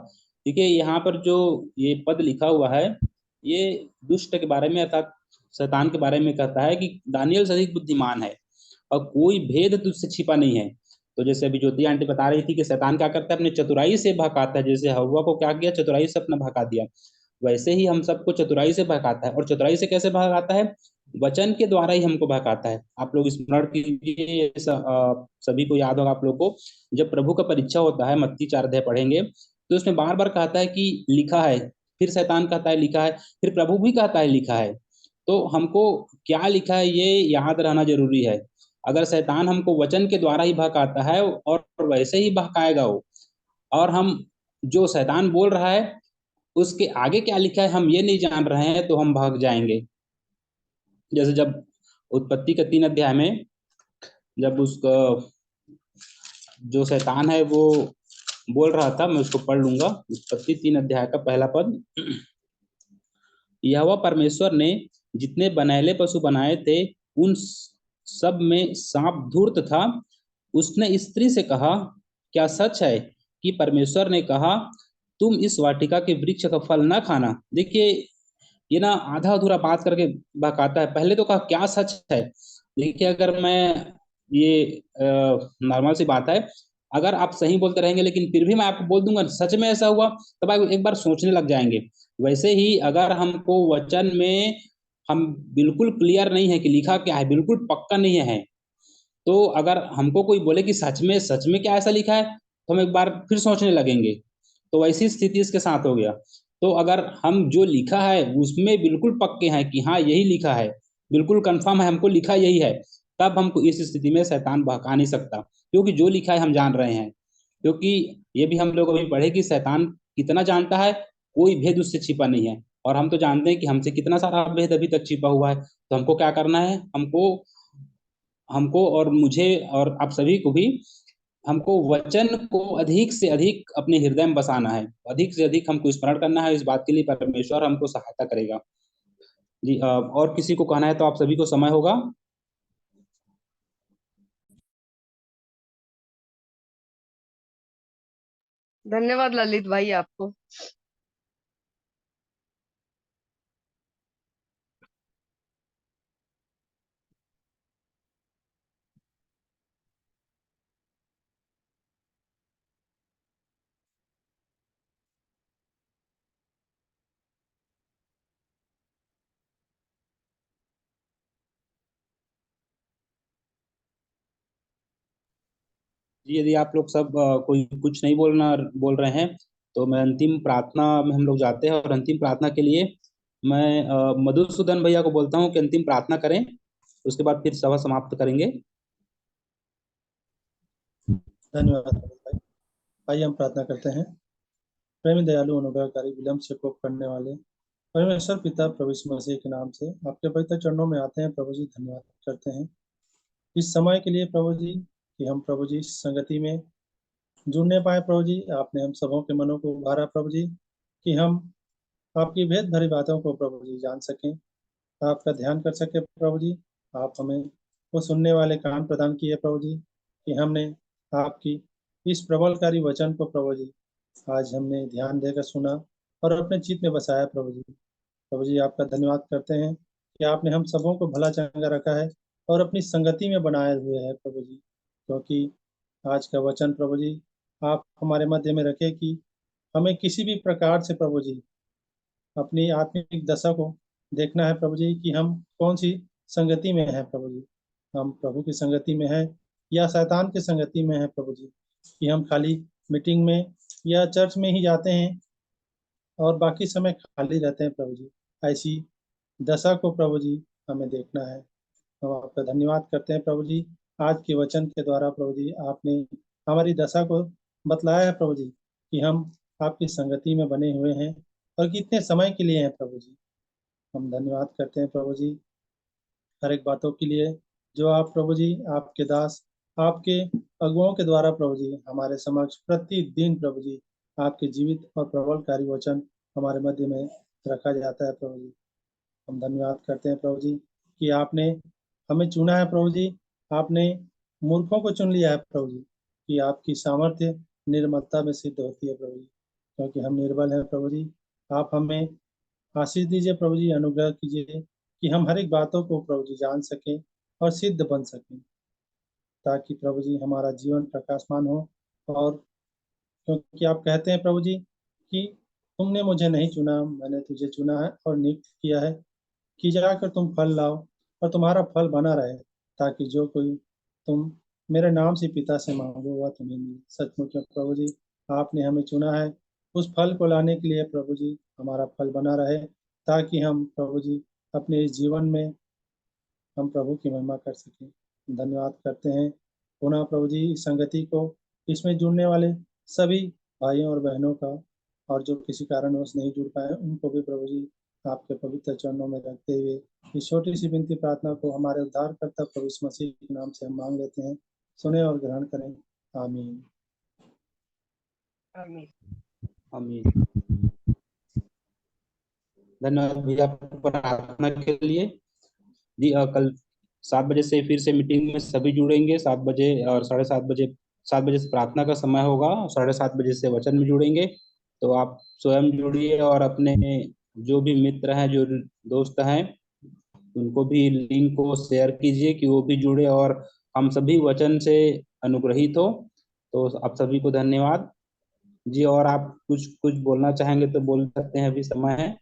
देखिए, यहाँ पर जो ये पद लिखा हुआ है, ये दुष्ट के बारे में अर्थात शैतान के बारे में कहता है कि दानियल से अधिक बुद्धिमान है और कोई भेद तुझसे छिपा नहीं है। तो जैसे अभी ज्योति आंटी बता रही थी कि शैतान क्या करता है, अपने चतुराई से भकाता है। जैसे हवा को क्या किया, चतुराई से अपना भगा दिया, वैसे ही हम सबको चतुराई से भगाता है। और चतुराई से कैसे भगाता है, वचन के द्वारा ही हमको भगाता है। आप लोग स्मरण कीजिए, सभी को याद होगा आप लोग को, जब प्रभु का परीक्षा होता है, मत्ती 4 अध्याय पढ़ेंगे, तो उसमें बार बार कहता है कि लिखा है, फिर शैतान कहता है लिखा है, फिर प्रभु भी कहता है लिखा है। तो हमको क्या लिखा है ये याद रहना जरूरी है। अगर शैतान हमको वचन के द्वारा ही भगाता है और वैसे ही भगाएगा वो, और हम जो शैतान बोल रहा है उसके आगे क्या लिखा है हम ये नहीं जान रहे हैं, तो हम भाग जाएंगे। जैसे जब उत्पत्ति के 3 अध्याय में, जब उसका जो शैतान है वो बोल रहा था, मैं उसको पढ़ लूंगा, उत्पत्ति 3 अध्याय का 1 पद। यहोवा परमेश्वर ने जितने बनैले पशु बनाए थे उन सब में सांप धूर्त था। उसने स्त्री से कहा, क्या सच है कि परमेश्वर ने कहा तुम इस वाटिका के वृक्ष का फल ना खाना। देखिए, ये ना आधा अधूरा बात करके बहकाता है। पहले तो कहा क्या सच है। देखिए, अगर मैं ये नॉर्मल सी बात है, अगर आप सही बोलते रहेंगे लेकिन फिर भी मैं आपको बोल दूंगा सच में ऐसा हुआ, तब आप एक बार सोचने लग जाएंगे। वैसे ही अगर हमको वचन में हम बिल्कुल क्लियर नहीं है कि लिखा क्या है, बिल्कुल पक्का नहीं है, तो अगर हमको कोई बोले कि सच में क्या ऐसा लिखा है, तो हम एक बार फिर सोचने लगेंगे। तो वैसी स्थिति इसके साथ हो गया। तो अगर हम जो लिखा है उसमें बिल्कुल पक्के हैं कि हाँ यही लिखा है, बिल्कुल कंफर्म है हमको लिखा यही है, तब हमको इस स्थिति में शैतान बहका नहीं सकता, क्योंकि जो लिखा है हम जान रहे हैं। क्योंकि ये भी हम लोग अभी पढ़े कि शैतान कितना जानता है, कोई भेद उससे छिपा नहीं है। और हम तो जानते हैं कि हमसे कितना सारा भेद अभी तक छिपा हुआ है। तो हमको क्या करना है, हमको हमको और मुझे और आप सभी को भी, हमको वचन को अधिक से अधिक अपने हृदय में बसाना है, अधिक से अधिक हमको स्मरण करना है। इस बात के लिए परमेश्वर हमको सहायता करेगा। जी, और किसी को कहना है तो आप सभी को समय होगा। धन्यवाद ललित भाई आपको। जी, यदि आप लोग सब कोई कुछ नहीं बोल रहे हैं, तो मैं अंतिम प्रार्थना में हम लोग जाते हैं। और अंतिम प्रार्थना के लिए मैं मधुसूदन भैया को बोलता हूँ कि अंतिम प्रार्थना करें, उसके बाद फिर सभा समाप्त करेंगे। धन्यवाद भाई। आइए हम प्रार्थना करते हैं। प्रेमी दयालु अनुग्रहकारी विलंब से कोप करने वाले परमेश्वर पिता प्रभु यीशु मसीह के नाम से आपके पवित्र चरणों में आते हैं प्रभु जी। धन्यवाद करते हैं इस समय के लिए प्रभु जी, कि हम प्रभु जी संगति में जुड़ने पाए प्रभु जी। आपने हम सबों के मनों को उभारा प्रभु जी, कि हम आपकी भेद भरी बातों को प्रभु जी जान सकें, आपका ध्यान कर सके प्रभु जी। आप हमें वो सुनने वाले कान प्रदान किए प्रभु जी, कि हमने आपकी इस प्रबलकारी वचन को प्रभु जी आज हमने ध्यान देकर सुना और अपने चित्त में बसाया प्रभु जी। प्रभु जी आपका धन्यवाद करते हैं कि आपने हम सबों को भला चंगा रखा है और अपनी संगति में बनाए हुए है प्रभु जी। क्योंकि आज का वचन प्रभु जी आप हमारे मध्य में रखे कि हमें किसी भी प्रकार से प्रभु जी अपनी आत्मिक दशा को देखना है प्रभु जी, कि हम कौन सी संगति में है प्रभु जी। हम प्रभु की संगति में है या शैतान की संगति में है प्रभु जी, कि हम खाली मीटिंग में या चर्च में ही जाते हैं और बाकी समय खाली रहते हैं प्रभु जी। ऐसी दशा को प्रभु जी हमें देखना है। हम आपका धन्यवाद करते हैं प्रभु जी। आज के वचन के द्वारा प्रभु जी आपने हमारी दशा को बतलाया है प्रभु जी, कि हम आपकी संगति में बने हुए हैं और कितने समय के लिए हैं प्रभु जी। हम धन्यवाद करते हैं प्रभु जी हर एक बातों के लिए, जो आप प्रभु जी आपके दास आपके अगुओं के द्वारा प्रभु जी हमारे समक्ष प्रतिदिन प्रभु जी आपके जीवित और प्रबलकारी वचन हमारे मध्य में रखा जाता है प्रभु जी। हम धन्यवाद करते हैं प्रभु जी, कि आपने हमें चुना है प्रभु जी। आपने मूर्खों को चुन लिया है प्रभु जी, कि आपकी सामर्थ्य निर्मलता में सिद्ध होती है प्रभु जी, क्योंकि हम निर्बल हैं प्रभु जी। आप हमें आशीष दीजिए प्रभु जी, अनुग्रह कीजिए कि हम हर एक बातों को प्रभु जी जान सकें और सिद्ध बन सकें, ताकि प्रभु जी हमारा जीवन प्रकाशमान हो। और क्योंकि आप कहते हैं प्रभु जी कि तुमने मुझे नहीं चुना, मैंने तुझे चुना है और नियुक्त किया है कि जाकर तुम फल लाओ और तुम्हारा फल बना रहे, ताकि जो कोई तुम मेरे नाम से पिता से मांगो वह तुम्हें मिले। सचमुच में प्रभु जी आपने हमें चुना है उस फल को लाने के लिए प्रभु जी, हमारा फल बना रहे, ताकि हम प्रभु जी अपने इस जीवन में हम प्रभु की महिमा कर सकें। धन्यवाद करते हैं पुनः प्रभु जी इस संगति को, इसमें जुड़ने वाले सभी भाइयों और बहनों का, और जो किसी कारणवश नहीं जुड़ पाए उनको भी प्रभु जी आपके पवित्र चरणों में रखते हुए इस छोटी सी विनती प्रार्थना को हमारे उद्धारकर्ता प्रभु यीशु मसीह के नाम से हम मांग लेते हैं। सुने और ग्रहण करें। आमीन। आमीन। आमीन। धन्यवाद भैया प्रार्थना के लिए। जी, कल 7 बजे से फिर से मीटिंग में सभी जुड़ेंगे, 7 बजे और 7:30 बजे। 7 बजे से प्रार्थना का समय होगा, 7:30 बजे से वचन में जुड़ेंगे। तो आप स्वयं जुड़िए और अपने जो भी मित्र हैं, जो दोस्त हैं, उनको भी लिंक को शेयर कीजिए कि वो भी जुड़े और हम सभी वचन से अनुग्रहित हो। तो आप सभी को धन्यवाद जी। और आप कुछ कुछ बोलना चाहेंगे तो बोल सकते हैं, अभी समय है।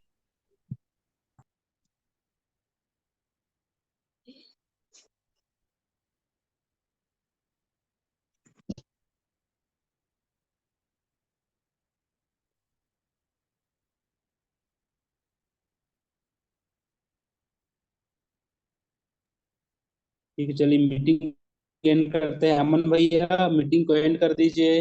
ठीक है, चलिए मीटिंग एंड करते हैं। अमन भैया मीटिंग को एंड कर दीजिए।